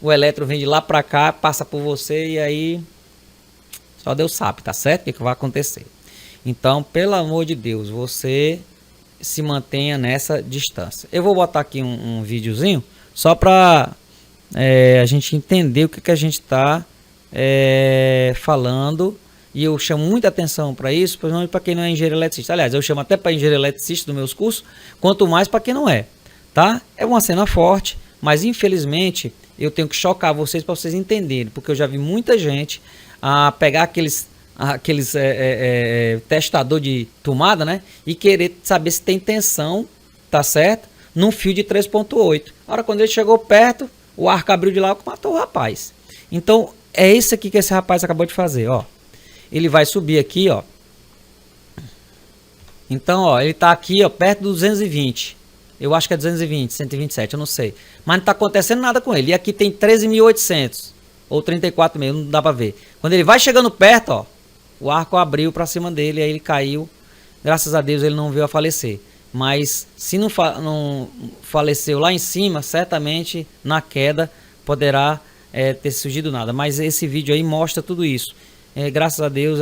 o elétron vem de lá para cá, passa por você e aí só Deus sabe, tá certo? O que vai acontecer. Então, pelo amor de Deus, você se mantenha nessa distância. Eu vou botar aqui um videozinho só para a gente entender o que a gente está falando. E eu chamo muita atenção para isso, principalmente para quem não é engenheiro eletricista. Aliás, eu chamo até para engenheiro eletricista nos meus cursos, quanto mais para quem não é. Tá? É uma cena forte, mas infelizmente eu tenho que chocar vocês para vocês entenderem, porque eu já vi muita gente pegar aqueles testador de tomada, né, e querer saber se tem tensão, tá certo, num fio de 3.8. Agora quando ele chegou perto, o arco abriu de lá e matou o rapaz. Então é isso aqui que esse rapaz acabou de fazer, ó. Ele vai subir aqui, ó. Então, ó, ele tá aqui, ó, perto do 220. Eu acho que é 220, 127, eu não sei. Mas não está acontecendo nada com ele. E aqui tem 13.800 ou 34.000, não dá para ver. Quando ele vai chegando perto, ó, o arco abriu para cima dele, aí ele caiu. Graças a Deus ele não veio a falecer. Mas se não faleceu lá em cima, certamente na queda poderá ter surgido nada. Mas esse vídeo aí mostra tudo isso. Graças a Deus,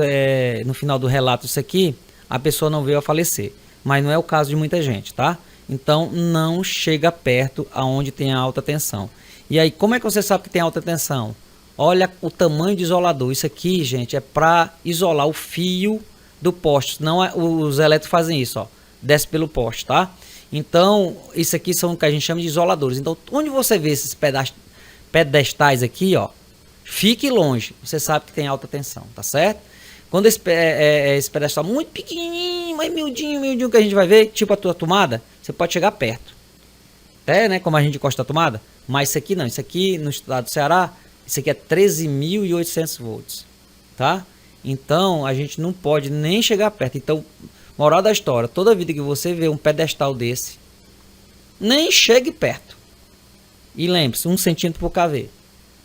no final do relato isso aqui, a pessoa não veio a falecer. Mas não é o caso de muita gente, tá? Então não chega perto aonde tem a alta tensão. E aí, como é que você sabe que tem alta tensão? Olha o tamanho de isolador. Isso aqui, gente, é para isolar o fio do poste. Não os elétricos fazem isso, ó. Desce pelo poste, tá? Então, isso aqui são o que a gente chama de isoladores. Então, onde você vê esses pedestais aqui, ó, fique longe. Você sabe que tem alta tensão, tá certo? Quando esse pedestal muito pequenininho, mais miudinho que a gente vai ver, tipo a tua tomada, você pode chegar perto. Até, né, como a gente encosta a tomada. Mas isso aqui não. Isso aqui no estado do Ceará, isso aqui é 13.800 volts. Tá? Então a gente não pode nem chegar perto. Então, moral da história, toda vida que você vê um pedestal desse, nem chegue perto. E lembre-se, 1 centímetro por kV.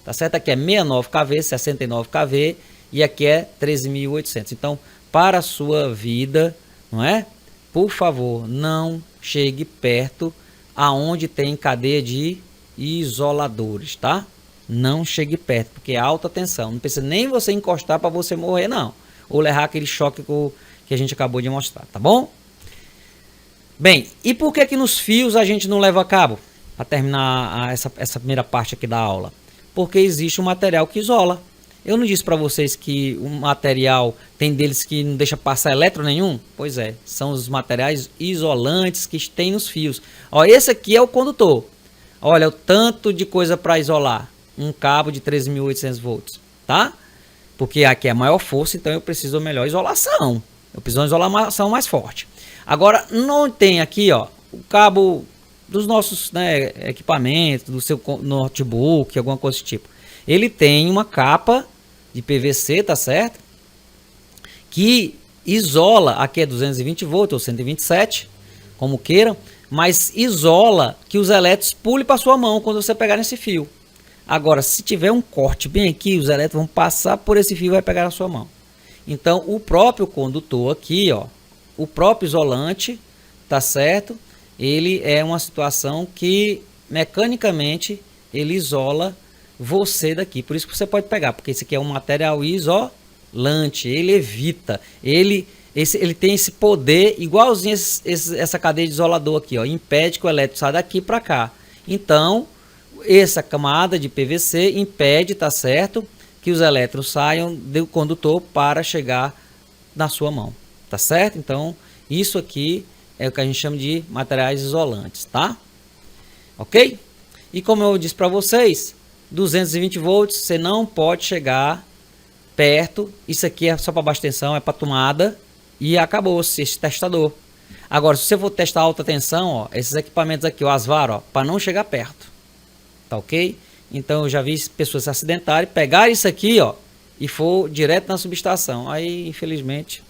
Tá certo? Aqui é 69 kV, 69 kV e aqui é 13.800. Então, para a sua vida, não é? Por favor, não chegue perto aonde tem cadeia de isoladores, tá? Não chegue perto, porque é alta tensão. Não precisa nem você encostar para você morrer, não. Ou levar aquele choque que a gente acabou de mostrar, tá bom? Bem, e por que nos fios a gente não leva a cabo? Para terminar essa primeira parte aqui da aula. Porque existe um material que isola. Eu não disse para vocês que o material tem deles que não deixa passar elétron nenhum? Pois é, são os materiais isolantes que tem nos fios. Ó, esse aqui é o condutor. Olha o tanto de coisa para isolar. Um cabo de 13.800 volts, tá? Porque aqui é a maior força, então eu preciso de melhor isolação. Eu preciso de uma isolação mais forte. Agora, não tem aqui, ó, o cabo dos nossos, né, equipamentos, do seu notebook, alguma coisa desse tipo. Ele tem uma capa de PVC, tá certo? Que isola, aqui é 220 volts ou 127, como queiram, mas isola que os elétrons pulem para sua mão quando você pegar nesse fio. Agora, se tiver um corte bem aqui, os elétrons vão passar por esse fio e vai pegar na sua mão. Então, o próprio condutor aqui, ó, o próprio isolante, tá certo? Ele é uma situação que mecanicamente ele isola você daqui. Por isso que você pode pegar, porque esse aqui é um material isolante, ele evita, ele tem esse poder igualzinho essa cadeia de isolador aqui, ó, impede que o elétron saia daqui para cá. Então, essa camada de PVC impede, tá certo, que os elétrons saiam do condutor para chegar na sua mão, tá certo? Então, isso aqui é o que a gente chama de materiais isolantes, tá? Ok? E como eu disse para vocês, 220 volts, você não pode chegar perto. Isso aqui é só para baixa tensão, é para tomada e acabou-se esse testador. Agora, se você for testar alta tensão, ó, esses equipamentos aqui, o Asvar, ó, para não chegar perto, tá ok? Então eu já vi pessoas se acidentarem, pegarem isso aqui, ó, e for direto na subestação. Aí, infelizmente,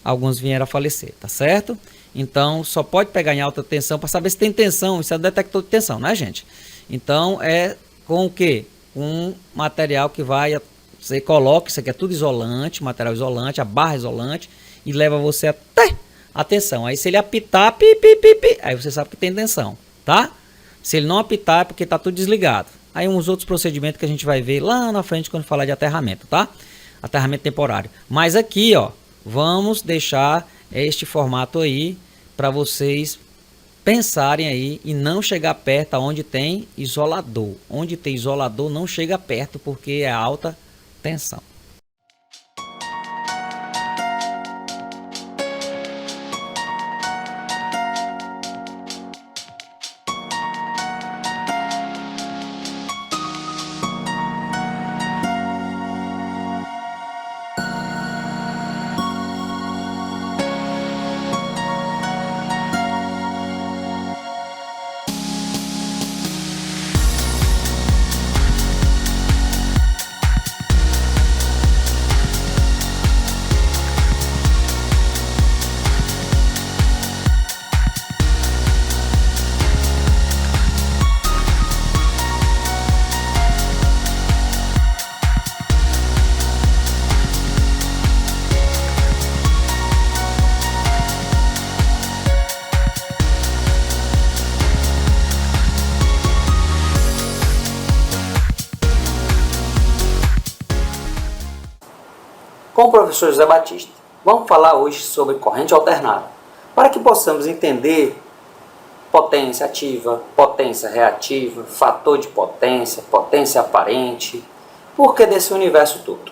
alguns vieram a falecer, tá certo? Então, só pode pegar em alta tensão para saber se tem tensão. Isso é um detector de tensão, né, gente? Então, é com o quê? Um material que vai... Você coloca, isso aqui é tudo isolante, material isolante, a barra isolante, e leva você até a tensão. Aí, se ele apitar, pi, pi, pi, pi, aí você sabe que tem tensão, tá? Se ele não apitar, é porque tá tudo desligado. Aí, uns outros procedimentos que a gente vai ver lá na frente quando falar de aterramento, tá? Aterramento temporário. Mas aqui, ó, vamos deixar este formato aí para vocês pensarem aí e não chegar perto aonde tem isolador. Onde tem isolador não chega perto porque é alta tensão. Com o professor José Batista, vamos falar hoje sobre corrente alternada, para que possamos entender potência ativa, potência reativa, fator de potência, potência aparente, porquê desse universo todo.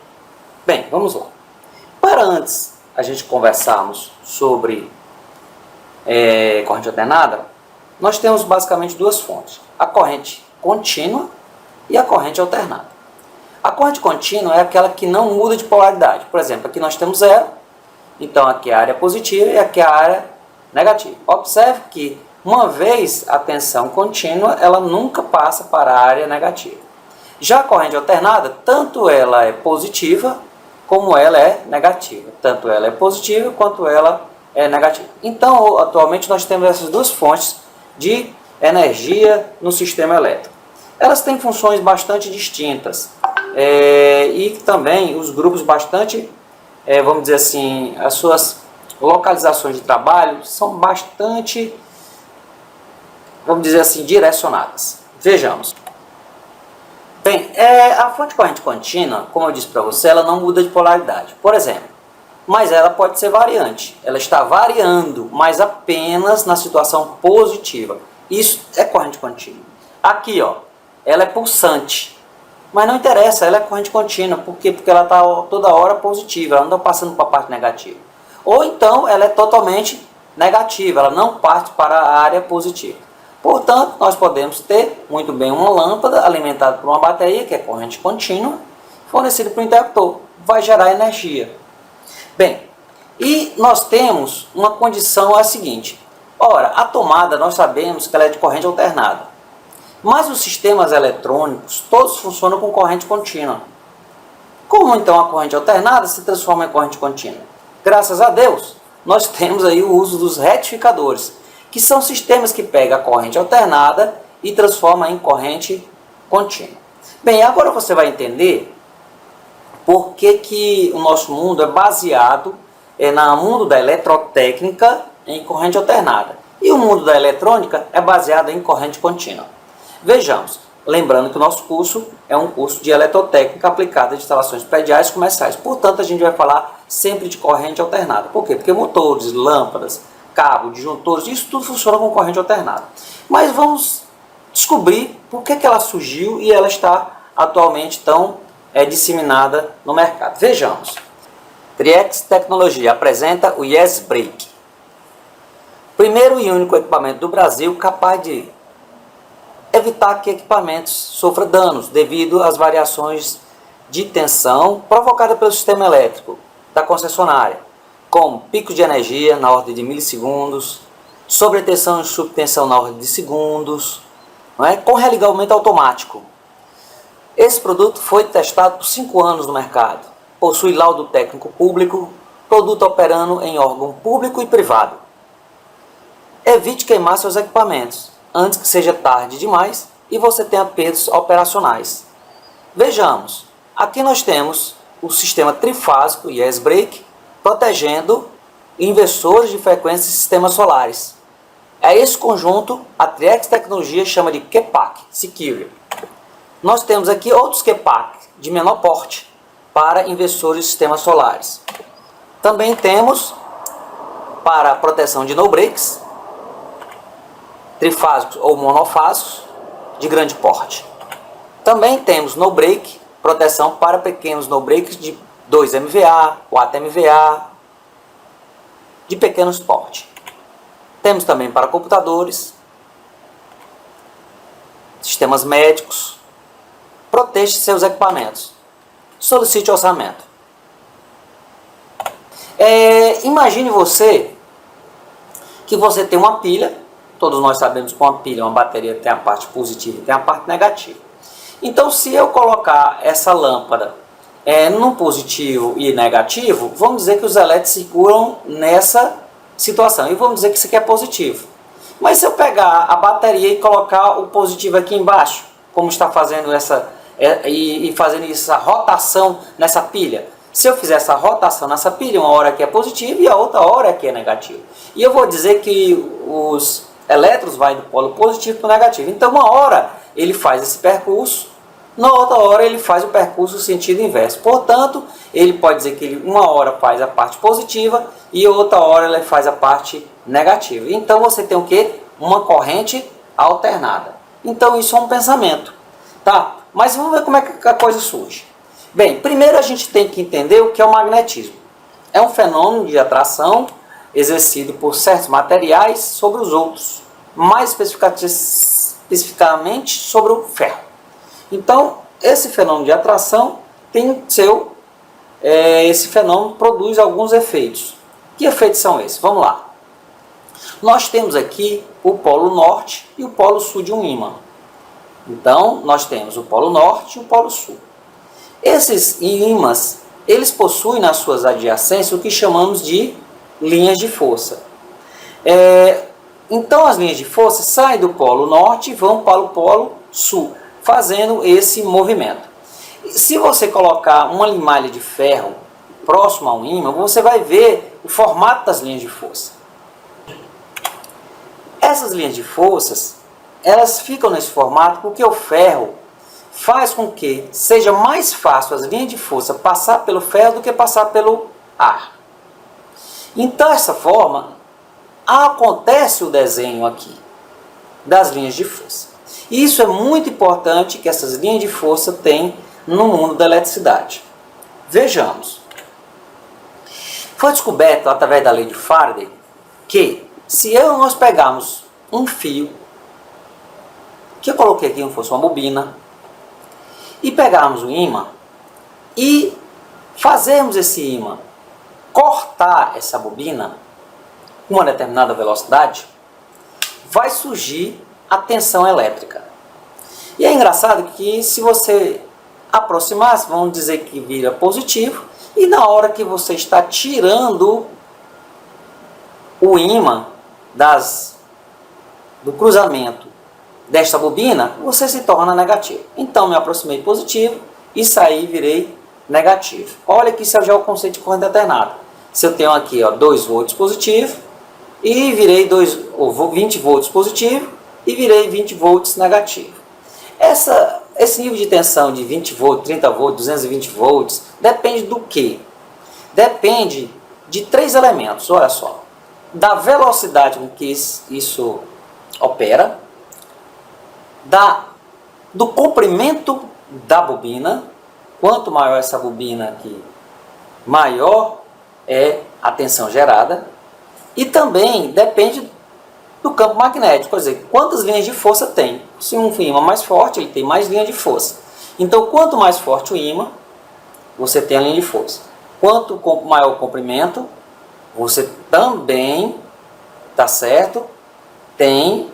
Bem, vamos lá. Para antes a gente conversarmos sobre corrente alternada, nós temos basicamente duas fontes, a corrente contínua e a corrente alternada. A corrente contínua é aquela que não muda de polaridade. Por exemplo, aqui nós temos zero, então aqui é a área positiva e aqui é a área negativa. Observe que, uma vez a tensão contínua, ela nunca passa para a área negativa. Já a corrente alternada, tanto ela é positiva como ela é negativa. Tanto ela é positiva quanto ela é negativa. Então, atualmente nós temos essas duas fontes de energia no sistema elétrico. Elas têm funções bastante distintas e também os grupos bastante, vamos dizer assim, as suas localizações de trabalho são bastante, vamos dizer assim, direcionadas. Vejamos. Bem, a fonte de corrente contínua, como eu disse para você, ela não muda de polaridade. Por exemplo, mas ela pode ser variante. Ela está variando, mas apenas na situação positiva. Isso é corrente contínua. Aqui, ó, ela é pulsante. Mas não interessa, ela é corrente contínua. Por quê? Porque ela está toda hora positiva, ela não está passando para a parte negativa. Ou então ela é totalmente negativa, ela não parte para a área positiva. Portanto, nós podemos ter muito bem uma lâmpada alimentada por uma bateria, que é corrente contínua, fornecida por um interruptor. Vai gerar energia. Bem, e nós temos uma condição a seguinte. Ora, a tomada nós sabemos que ela é de corrente alternada. Mas os sistemas eletrônicos, todos funcionam com corrente contínua. Como então a corrente alternada se transforma em corrente contínua? Graças a Deus, nós temos aí o uso dos retificadores, que são sistemas que pegam a corrente alternada e transformam em corrente contínua. Bem, agora você vai entender por que o nosso mundo é baseado no mundo da eletrotécnica em corrente alternada. E o mundo da eletrônica é baseado em corrente contínua. Vejamos, lembrando que o nosso curso é um curso de eletrotécnica aplicada a instalações prediais e comerciais. Portanto, a gente vai falar sempre de corrente alternada. Por quê? Porque motores, lâmpadas, cabo, disjuntores, isso tudo funciona com corrente alternada. Mas vamos descobrir por que ela surgiu e ela está atualmente tão disseminada no mercado. Vejamos. Triex Tecnologia apresenta o Yes Break. Primeiro e único equipamento do Brasil capaz de evitar que equipamentos sofram danos devido às variações de tensão provocadas pelo sistema elétrico da concessionária, como picos de energia na ordem de milissegundos, sobretensão e subtensão na ordem de segundos, com religamento automático. Esse produto foi testado por 5 anos no mercado, possui laudo técnico público, produto operando em órgão público e privado. Evite queimar seus equipamentos antes que seja tarde demais e você tenha perdas operacionais. Vejamos, aqui nós temos o sistema trifásico Yes Break protegendo inversores de frequência e sistemas solares. É esse conjunto a Triex Tecnologia chama de QPAC, Secure. Nós temos aqui outros QPAC de menor porte para inversores de sistemas solares. Também temos para proteção de no breaks, trifásicos ou monofásicos de grande porte. Também temos no break, proteção para pequenos no breaks de 2 MVA, 4 MVA, de pequenos porte. Temos também para computadores, sistemas médicos. Proteja seus equipamentos. Solicite orçamento. Imagine você que você tem uma pilha. Todos nós sabemos que uma pilha, uma bateria tem a parte positiva e tem a parte negativa. Então, se eu colocar essa lâmpada no positivo e negativo, vamos dizer que os elétrons circulam nessa situação. E vamos dizer que isso aqui é positivo. Mas se eu pegar a bateria e colocar o positivo aqui embaixo, como está fazendo fazendo essa rotação nessa pilha. Se eu fizer essa rotação nessa pilha, uma hora aqui é positivo e a outra hora aqui é negativo. E eu vou dizer que os elétrons vão do polo positivo para o negativo. Então, uma hora ele faz esse percurso, na outra hora ele faz o percurso no sentido inverso. Portanto, ele pode dizer que ele uma hora faz a parte positiva e outra hora ele faz a parte negativa. Então, você tem o quê? Uma corrente alternada. Então, isso é um pensamento. Tá? Mas vamos ver como é que a coisa surge. Bem, primeiro a gente tem que entender o que é o magnetismo. É um fenômeno de atração exercido por certos materiais sobre os outros, mais especificamente sobre o ferro. Então, esse fenômeno de atração tem esse fenômeno produz alguns efeitos. Que efeitos são esses? Vamos lá. Nós temos aqui o polo norte e o polo sul de um ímã. Então, nós temos o polo norte e o polo sul. Esses ímãs eles possuem nas suas adjacências o que chamamos de linhas de força. Então as linhas de força saem do polo norte e vão para o polo sul, fazendo esse movimento. Se você colocar uma limalha de ferro próximo a um ímã, você vai ver o formato das linhas de força. Essas linhas de forças, elas ficam nesse formato porque o ferro faz com que seja mais fácil as linhas de força passar pelo ferro do que passar pelo ar. Então, dessa forma, acontece o desenho aqui das linhas de força. E isso é muito importante que essas linhas de força têm no mundo da eletricidade. Vejamos. Foi descoberto através da lei de Faraday que se nós pegarmos um fio, que eu coloquei aqui como fosse uma bobina, e pegarmos o ímã e fazermos esse ímã cortar essa bobina com uma determinada velocidade, vai surgir a tensão elétrica. E é engraçado que se você aproximar, vamos dizer que vira positivo, e na hora que você está tirando o ímã do cruzamento desta bobina, você se torna negativo. Então me aproximei positivo e saí e virei negativo. Olha que isso já é o conceito de corrente alternada. Se eu tenho aqui 2 volts positivo e virei 20 volts positivo e virei 20 volts negativo. Esse nível de tensão de 20 volts, 30 volts, 220 volts, depende do quê? Depende de 3 elementos, olha só. Da velocidade com que isso opera, do comprimento da bobina, quanto maior essa bobina aqui, maior é a tensão gerada, e também depende do campo magnético, quer dizer, quantas linhas de força tem. Se um ímã mais forte, ele tem mais linha de força. Então, quanto mais forte o ímã, você tem a linha de força. Quanto maior o comprimento, você também, tá certo, tem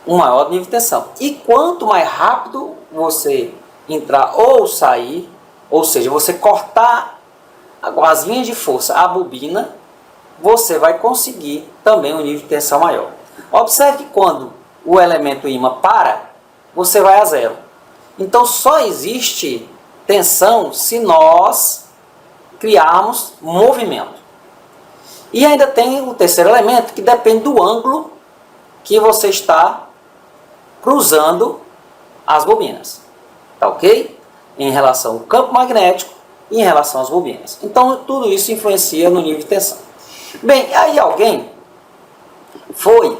um maior nível de tensão. E quanto mais rápido você entrar ou sair, ou seja, você cortar as linhas de força, a bobina, você vai conseguir também um nível de tensão maior. Observe que quando o elemento ímã para, você vai a zero. Então só existe tensão se nós criarmos movimento. E ainda tem o terceiro elemento, que depende do ângulo que você está cruzando as bobinas. Tá ok? Em relação ao campo magnético e em relação às bobinas. Então tudo isso influencia no nível de tensão. Bem, aí alguém foi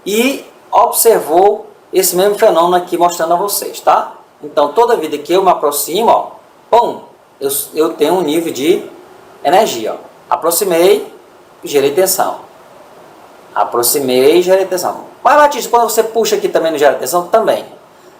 e observou esse mesmo fenômeno aqui mostrando a vocês, tá? Então toda vida que eu me aproximo, ó, pum, eu tenho um nível de energia. Ó. Aproximei, gerei tensão. Aproximei, gerei tensão. Mas Batista, quando você puxa aqui também não gera tensão? Também.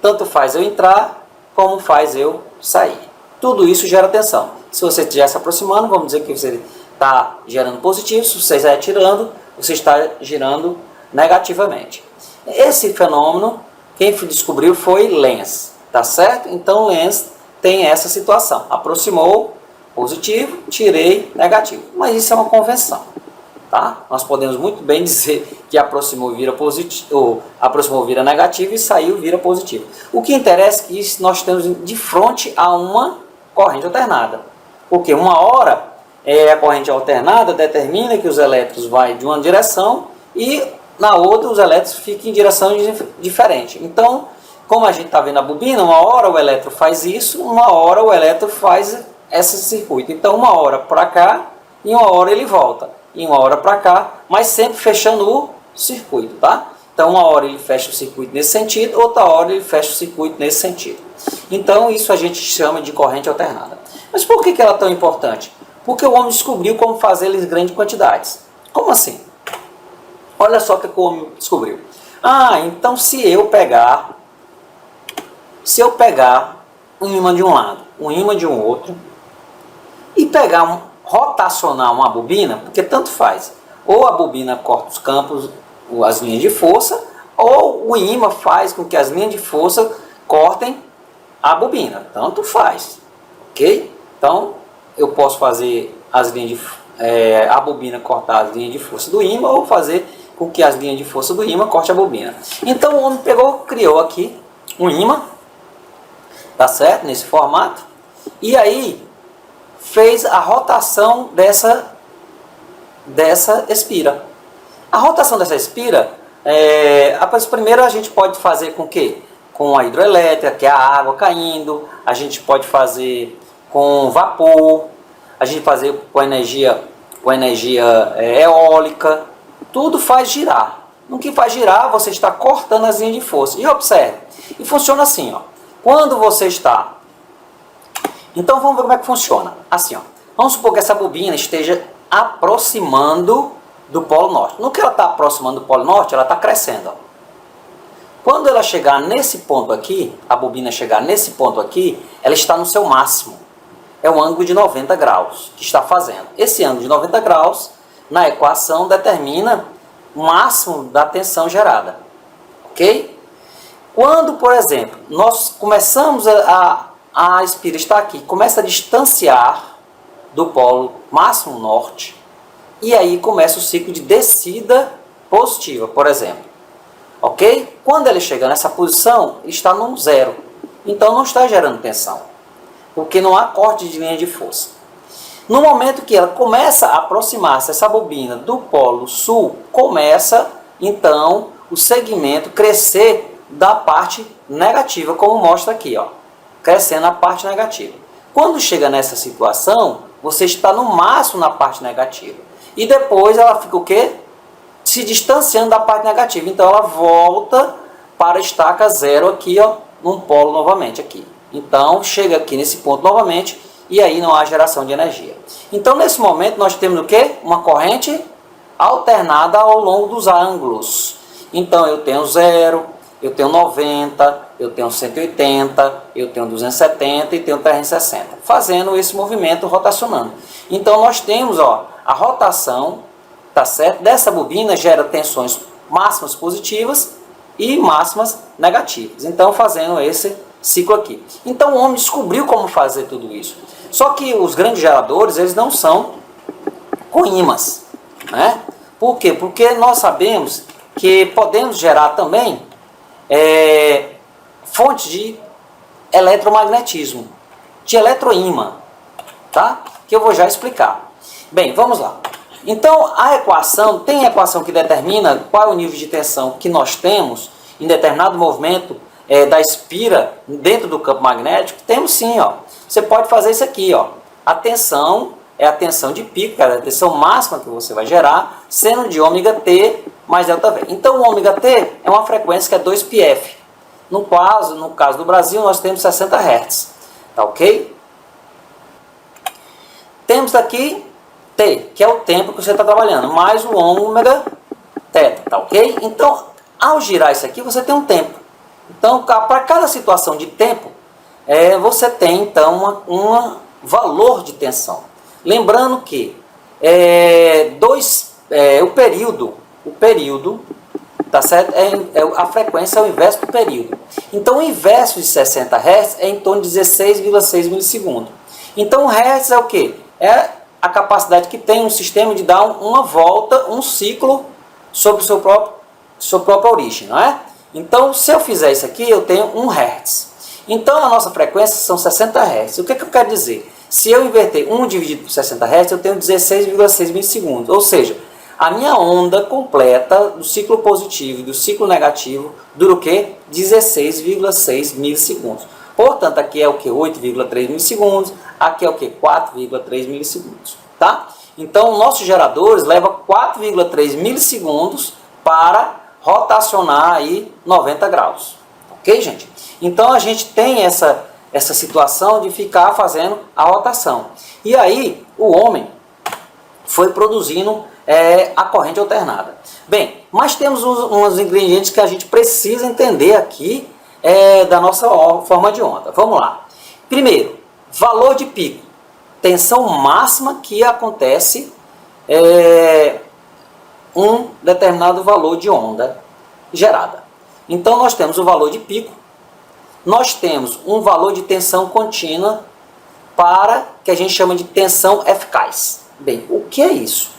Tanto faz eu entrar, como faz eu sair. Tudo isso gera tensão. Se você estiver se aproximando, vamos dizer que você está gerando positivo. Se você estiver tirando, você está girando negativamente. Esse fenômeno, quem descobriu foi Lenz, tá certo? Então Lenz tem essa situação. Aproximou, positivo, tirei, negativo. Mas isso é uma convenção. Tá? Nós podemos muito bem dizer que aproximou vira positivo, ou aproximou vira negativo e saiu vira positivo. O que interessa é que nós temos de frente a uma corrente alternada. Porque uma hora a corrente alternada determina que os elétrons vão de uma direção e na outra os elétrons ficam em direção diferente. Então, como a gente está vendo a bobina, uma hora o elétron faz isso, uma hora o elétron faz esse circuito. Então, uma hora para cá e uma hora ele volta. E uma hora para cá, mas sempre fechando o circuito, tá? Então, uma hora ele fecha o circuito nesse sentido, outra hora ele fecha o circuito nesse sentido. Então, isso a gente chama de corrente alternada. Mas por que ela é tão importante? Porque o homem descobriu como fazer eles em grandes quantidades. Como assim? Olha só o que o homem descobriu. Então se eu pegar um ímã de um lado, um ímã de um outro, e rotacionar uma bobina, porque tanto faz, ou a bobina corta os campos, as linhas de força, ou o ímã faz com que as linhas de força cortem a bobina, tanto faz, ok? Então, eu posso fazer as linhas de a bobina cortar as linhas de força do ímã, ou fazer com que as linhas de força do ímã corte a bobina. Então o homem pegou, criou aqui um ímã, tá certo? Nesse formato, e aí fez a rotação dessa espira. A rotação dessa espira, primeiro a gente pode fazer com que? Com a hidroelétrica, que é a água caindo, a gente pode fazer com vapor, a gente fazer com energia eólica, tudo faz girar. No que faz girar, você está cortando as linhas de força. E observe, e funciona assim, ó. Quando você está... Então vamos ver como é que funciona. Assim, ó. Vamos supor que essa bobina esteja aproximando do Polo Norte. No que ela está aproximando do Polo Norte, ela está crescendo, ó. Quando ela chegar nesse ponto aqui, a bobina chegar nesse ponto aqui, ela está no seu máximo. É um ângulo de 90 graus que está fazendo. Esse ângulo de 90 graus, na equação, determina o máximo da tensão gerada. Ok? Quando, por exemplo, nós começamos a espira está aqui, começa a distanciar do polo máximo norte, e aí começa o ciclo de descida positiva, por exemplo. Ok? Quando ele chega nessa posição, está no zero. Então não está gerando tensão, porque não há corte de linha de força. No momento que ela começa a aproximar-se, essa bobina, do polo sul, começa então o segmento crescer da parte negativa, como mostra aqui, ó, crescendo a parte negativa. Quando chega nessa situação, você está no máximo na parte negativa. E depois ela fica o quê? Se distanciando da parte negativa. Então ela volta para a estaca zero aqui, ó, num polo novamente aqui. Então chega aqui nesse ponto novamente e aí não há geração de energia. Então nesse momento nós temos o quê? Uma corrente alternada ao longo dos ângulos. Então eu tenho 0, eu tenho 90, eu tenho 180, eu tenho 270 e tenho 360. Fazendo esse movimento rotacionando. Então nós temos, ó, a rotação, tá certo? Dessa bobina gera tensões máximas positivas e máximas negativas. Então fazendo esse ciclo aqui. Então o homem descobriu como fazer tudo isso. Só que os grandes geradores, eles não são com ímãs, né? Por quê? Porque nós sabemos que podemos gerar também fontes de eletromagnetismo, de eletroímã, tá? Que eu vou já explicar. Bem, vamos lá. Então a equação, tem a equação que determina qual é o nível de tensão que nós temos em determinado movimento da espira dentro do campo magnético? Temos sim, ó. Você pode fazer isso aqui, ó. A tensão é a tensão de pico, que é a tensão máxima que você vai gerar, sendo de ômega T mais delta V. Então o ômega T é uma frequência que é 2πf. No caso do Brasil, nós temos 60 Hz. Tá ok? Temos aqui T, que é o tempo que você está trabalhando, mais o ômega θ, tá ok? Então, ao girar isso aqui, você tem um tempo. Então, para cada situação de tempo, você tem então um valor de tensão. Lembrando que o período, tá certo? A frequência é o inverso do período. Então o inverso de 60 Hz é em torno de 16,6 milissegundos. Então o Hz é o quê? É a capacidade que tem um sistema de dar uma volta, um ciclo sobre sua própria origem, não é? Então se eu fizer isso aqui, eu tenho 1 Hz. Então a nossa frequência são 60 Hz. O que eu quero dizer? Se eu inverter 1 dividido por 60 Hz, eu tenho 16,6 milissegundos. Ou seja, a minha onda completa do ciclo positivo e do ciclo negativo dura o quê? 16,6 milissegundos. Portanto, aqui é o que? 8,3 milissegundos. Aqui é o que? 4,3 milissegundos. Tá? Então, nossos geradores levam 4,3 milissegundos para rotacionar aí 90 graus. Ok, gente? Então, a gente tem essa situação de ficar fazendo a rotação. E aí, o homem foi produzindo a corrente alternada. Bem, mas temos uns ingredientes que a gente precisa entender aqui da nossa forma de onda. Vamos lá. Primeiro, valor de pico. Tensão máxima que acontece um determinado valor de onda gerada. Então nós temos o valor de pico, nós temos um valor de tensão contínua, para que a gente chama de tensão eficaz. Bem, o que é isso?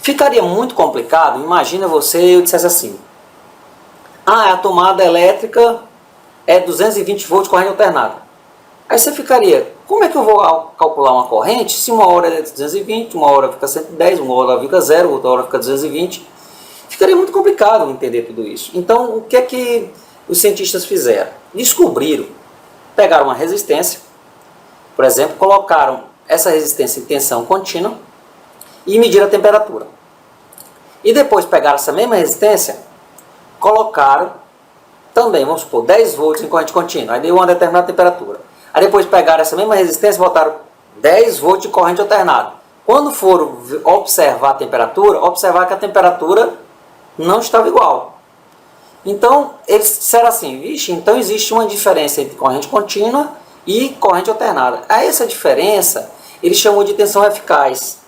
Ficaria muito complicado, imagina eu dissesse assim, a tomada elétrica é 220 volts corrente alternada. Aí você ficaria, como é que eu vou calcular uma corrente se uma hora é 220, uma hora fica 110, uma hora fica 0, outra hora fica 220? Ficaria muito complicado entender tudo isso. Então, o que é que os cientistas fizeram? Descobriram, pegaram uma resistência, por exemplo, colocaram essa resistência em tensão contínua e mediram a temperatura. E depois pegaram essa mesma resistência, colocaram também, vamos supor, 10 volts em corrente contínua, aí deu uma determinada temperatura. Aí depois pegaram essa mesma resistência e botaram 10 volts de corrente alternada. Quando foram observar a temperatura, observar que a temperatura não estava igual. Então, eles disseram assim, vixe, então existe uma diferença entre corrente contínua e corrente alternada. A essa diferença, eles chamam de tensão eficaz.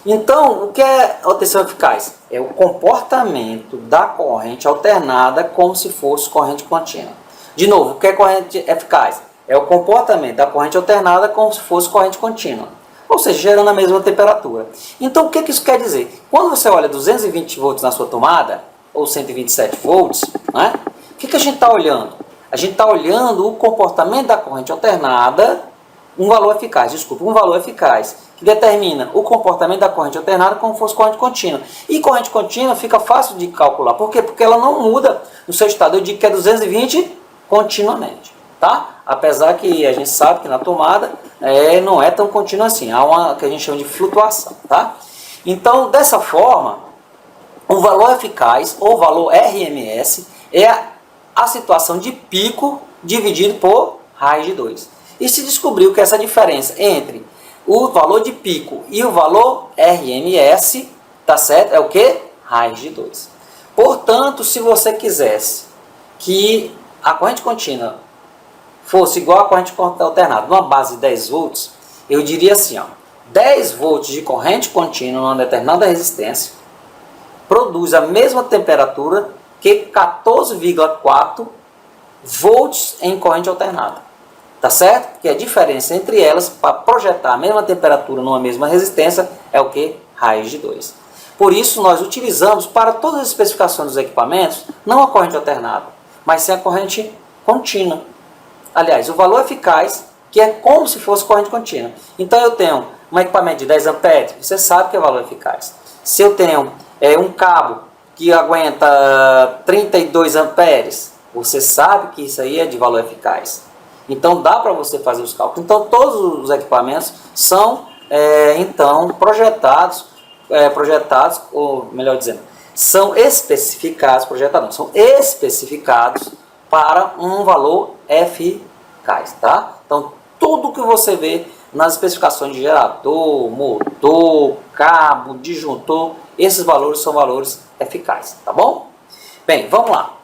Então, o que é a tensão eficaz? É o comportamento da corrente alternada como se fosse corrente contínua. De novo, o que é corrente eficaz? É o comportamento da corrente alternada como se fosse corrente contínua. Ou seja, gerando a mesma temperatura. Então, o que isso quer dizer? Quando você olha 220 volts na sua tomada, ou 127 volts, né? O que a gente está olhando? A gente está olhando o comportamento da corrente alternada, um valor eficaz, que determina o comportamento da corrente alternada como se fosse corrente contínua. E corrente contínua fica fácil de calcular. Por quê? Porque ela não muda no seu estado. Eu digo que é 220 continuamente. Tá? Apesar que a gente sabe que na tomada não é tão contínua assim. Há uma que a gente chama de flutuação. Tá? Então, dessa forma, o valor eficaz, ou valor RMS, é a situação de pico dividido por raiz de 2. E se descobriu que essa diferença entre o valor de pico e o valor RMS, tá certo? É o que? Raiz de 2. Portanto, se você quisesse que a corrente contínua fosse igual à corrente alternada, numa base de 10 volts, eu diria assim, ó, 10 volts de corrente contínua numa determinada resistência produz a mesma temperatura que 14,4 volts em corrente alternada. Tá certo? Que a diferença entre elas, para projetar a mesma temperatura numa mesma resistência, é o que? Raiz de 2. Por isso, nós utilizamos para todas as especificações dos equipamentos, não a corrente alternada, mas sim a corrente contínua. Aliás, o valor eficaz, que é como se fosse corrente contínua. Então, eu tenho um equipamento de 10 amperes, você sabe que é valor eficaz. Se eu tenho um cabo que aguenta 32 amperes, você sabe que isso aí é de valor eficaz. Então, dá para você fazer os cálculos. Então, todos os equipamentos são, então, projetados, ou melhor dizendo, são especificados, são especificados para um valor eficaz, tá? Então, tudo que você vê nas especificações de gerador, motor, cabo, disjuntor, esses valores são valores eficazes, tá bom? Bem, vamos lá.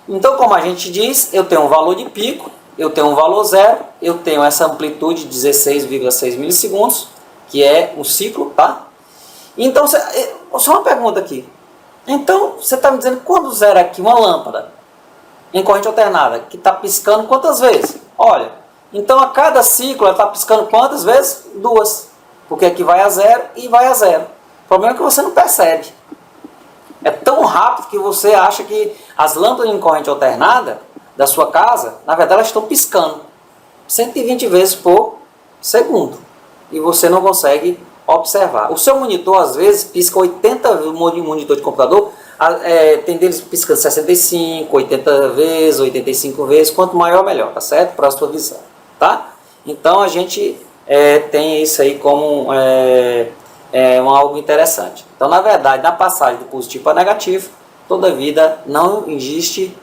Então, como a gente diz, eu tenho um valor de pico, eu tenho um valor zero, eu tenho essa amplitude de 16,6 milissegundos, que é o ciclo, tá? Então, só uma pergunta aqui. Então, você está me dizendo quando zero aqui uma lâmpada em corrente alternada, que está piscando quantas vezes? Olha, então a cada ciclo ela está piscando quantas vezes? 2. Porque aqui vai a zero e vai a zero. O problema é que você não percebe. É tão rápido que você acha que as lâmpadas em corrente alternada da sua casa, na verdade elas estão piscando 120 vezes por segundo. E você não consegue observar. O seu monitor às vezes pisca 80 vezes, o monitor de computador, tem deles piscando 65, 80 vezes, 85 vezes, quanto maior melhor, tá certo? Para a sua visão, tá? Então a gente tem isso aí como algo interessante. Então, na verdade, na passagem do positivo para negativo, toda vida não existe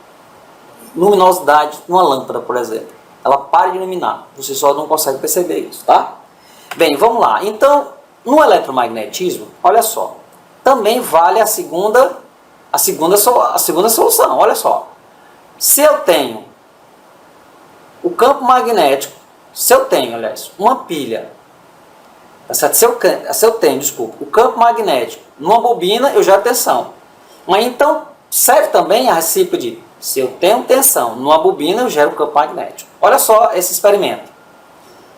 luminosidade numa lâmpada, por exemplo. Ela para de iluminar, você só não consegue perceber isso, tá? Bem, vamos lá. Então, no eletromagnetismo, olha só, também vale a segunda solução, olha só. Se eu tenho o campo magnético, uma pilha, tá certo? Se eu tenho, o campo magnético numa bobina, eu gero tensão. Mas então, serve também a recíproca. Se eu tenho tensão numa bobina, eu gero campo magnético. Olha só esse experimento.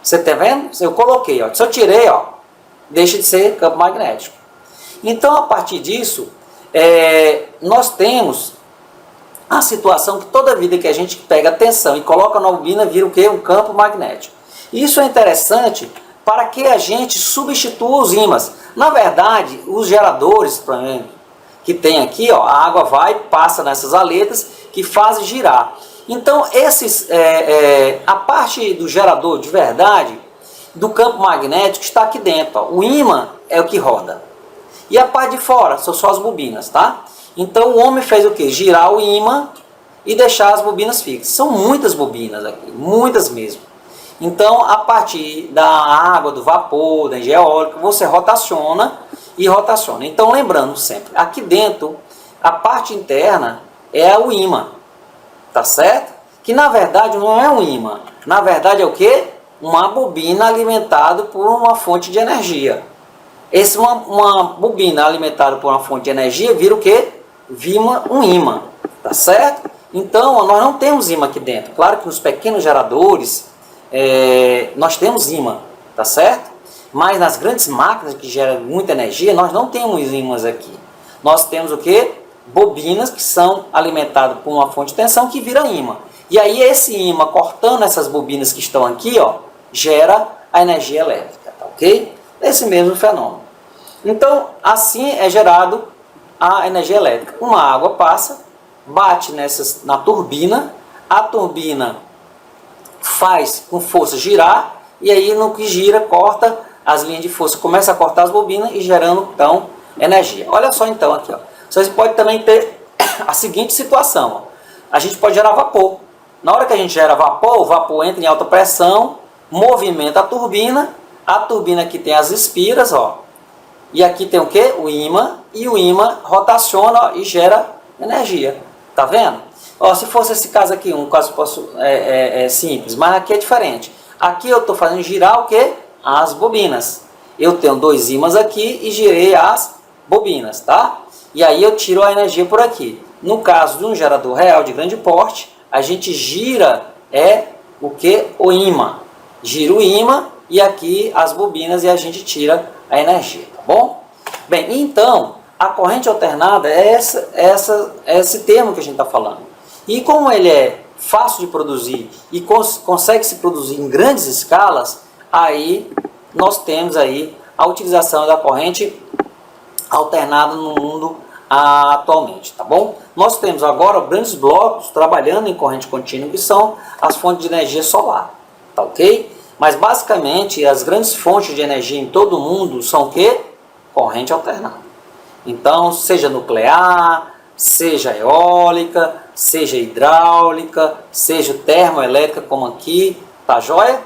Você tá vendo? Eu coloquei, ó. Se eu tirei, ó, deixa de ser campo magnético. Então, a partir disso, nós temos a situação que toda vida que a gente pega a tensão e coloca na bobina, vira o quê? Um campo magnético. Isso é interessante para que a gente substitua os ímãs. Na verdade, os geradores, por exemplo, que tem aqui, ó, a água vai, passa nessas aletas que fazem girar. Então, a parte do gerador de verdade, do campo magnético, está aqui dentro. Ó. O ímã é o que roda. E a parte de fora são só as bobinas, tá? Então, o homem fez o quê? Girar o ímã e deixar as bobinas fixas. São muitas bobinas aqui, muitas mesmo. Então, a partir da água, do vapor, da energia eólica, você rotaciona e rotaciona. Então, lembrando sempre, aqui dentro, a parte interna é o ímã, tá certo? Que na verdade não é um ímã, na verdade é o quê? Uma bobina alimentada por uma fonte de energia. Uma bobina alimentada por uma fonte de energia vira o quê? Vira um ímã, tá certo? Então, nós não temos ímã aqui dentro. Claro que nos pequenos geradores, nós temos ímã, tá certo? Mas nas grandes máquinas que geram muita energia, nós não temos ímãs aqui. Nós temos o quê? Bobinas que são alimentadas por uma fonte de tensão que vira ímã. E aí esse ímã, cortando essas bobinas que estão aqui, ó, gera a energia elétrica, tá ok? Esse mesmo fenômeno. Então, assim é gerado a energia elétrica. Uma água passa, bate na turbina, a turbina faz com força girar, e aí no que gira, corta as linhas de força, começa a cortar as bobinas e gerando, então, energia. Olha só então aqui, ó. Vocês podem também ter a seguinte situação, ó. A gente pode gerar vapor. Na hora que a gente gera vapor, o vapor entra em alta pressão, movimenta a turbina aqui tem as espiras, ó. E aqui tem o que? O ímã, e o ímã rotaciona, ó, e gera energia. Tá vendo? Ó, se fosse esse caso aqui, um caso simples, mas aqui é diferente. Aqui eu estou fazendo girar o que? As bobinas. Eu tenho dois ímãs aqui e girei as bobinas, tá? E aí eu tiro a energia por aqui. No caso de um gerador real de grande porte, a gente gira o que? O ímã. Gira o ímã e aqui as bobinas e a gente tira a energia, tá bom? Bem, então, a corrente alternada é esse termo que a gente está falando. E como ele é fácil de produzir e consegue se produzir em grandes escalas, aí nós temos aí a utilização da corrente alternada no mundo atualmente, tá bom? Nós temos agora grandes blocos trabalhando em corrente contínua, que são as fontes de energia solar, tá ok? Mas basicamente as grandes fontes de energia em todo o mundo são o quê? Corrente alternada. Então, seja nuclear, seja eólica, seja hidráulica, seja termoelétrica, como aqui, tá joia?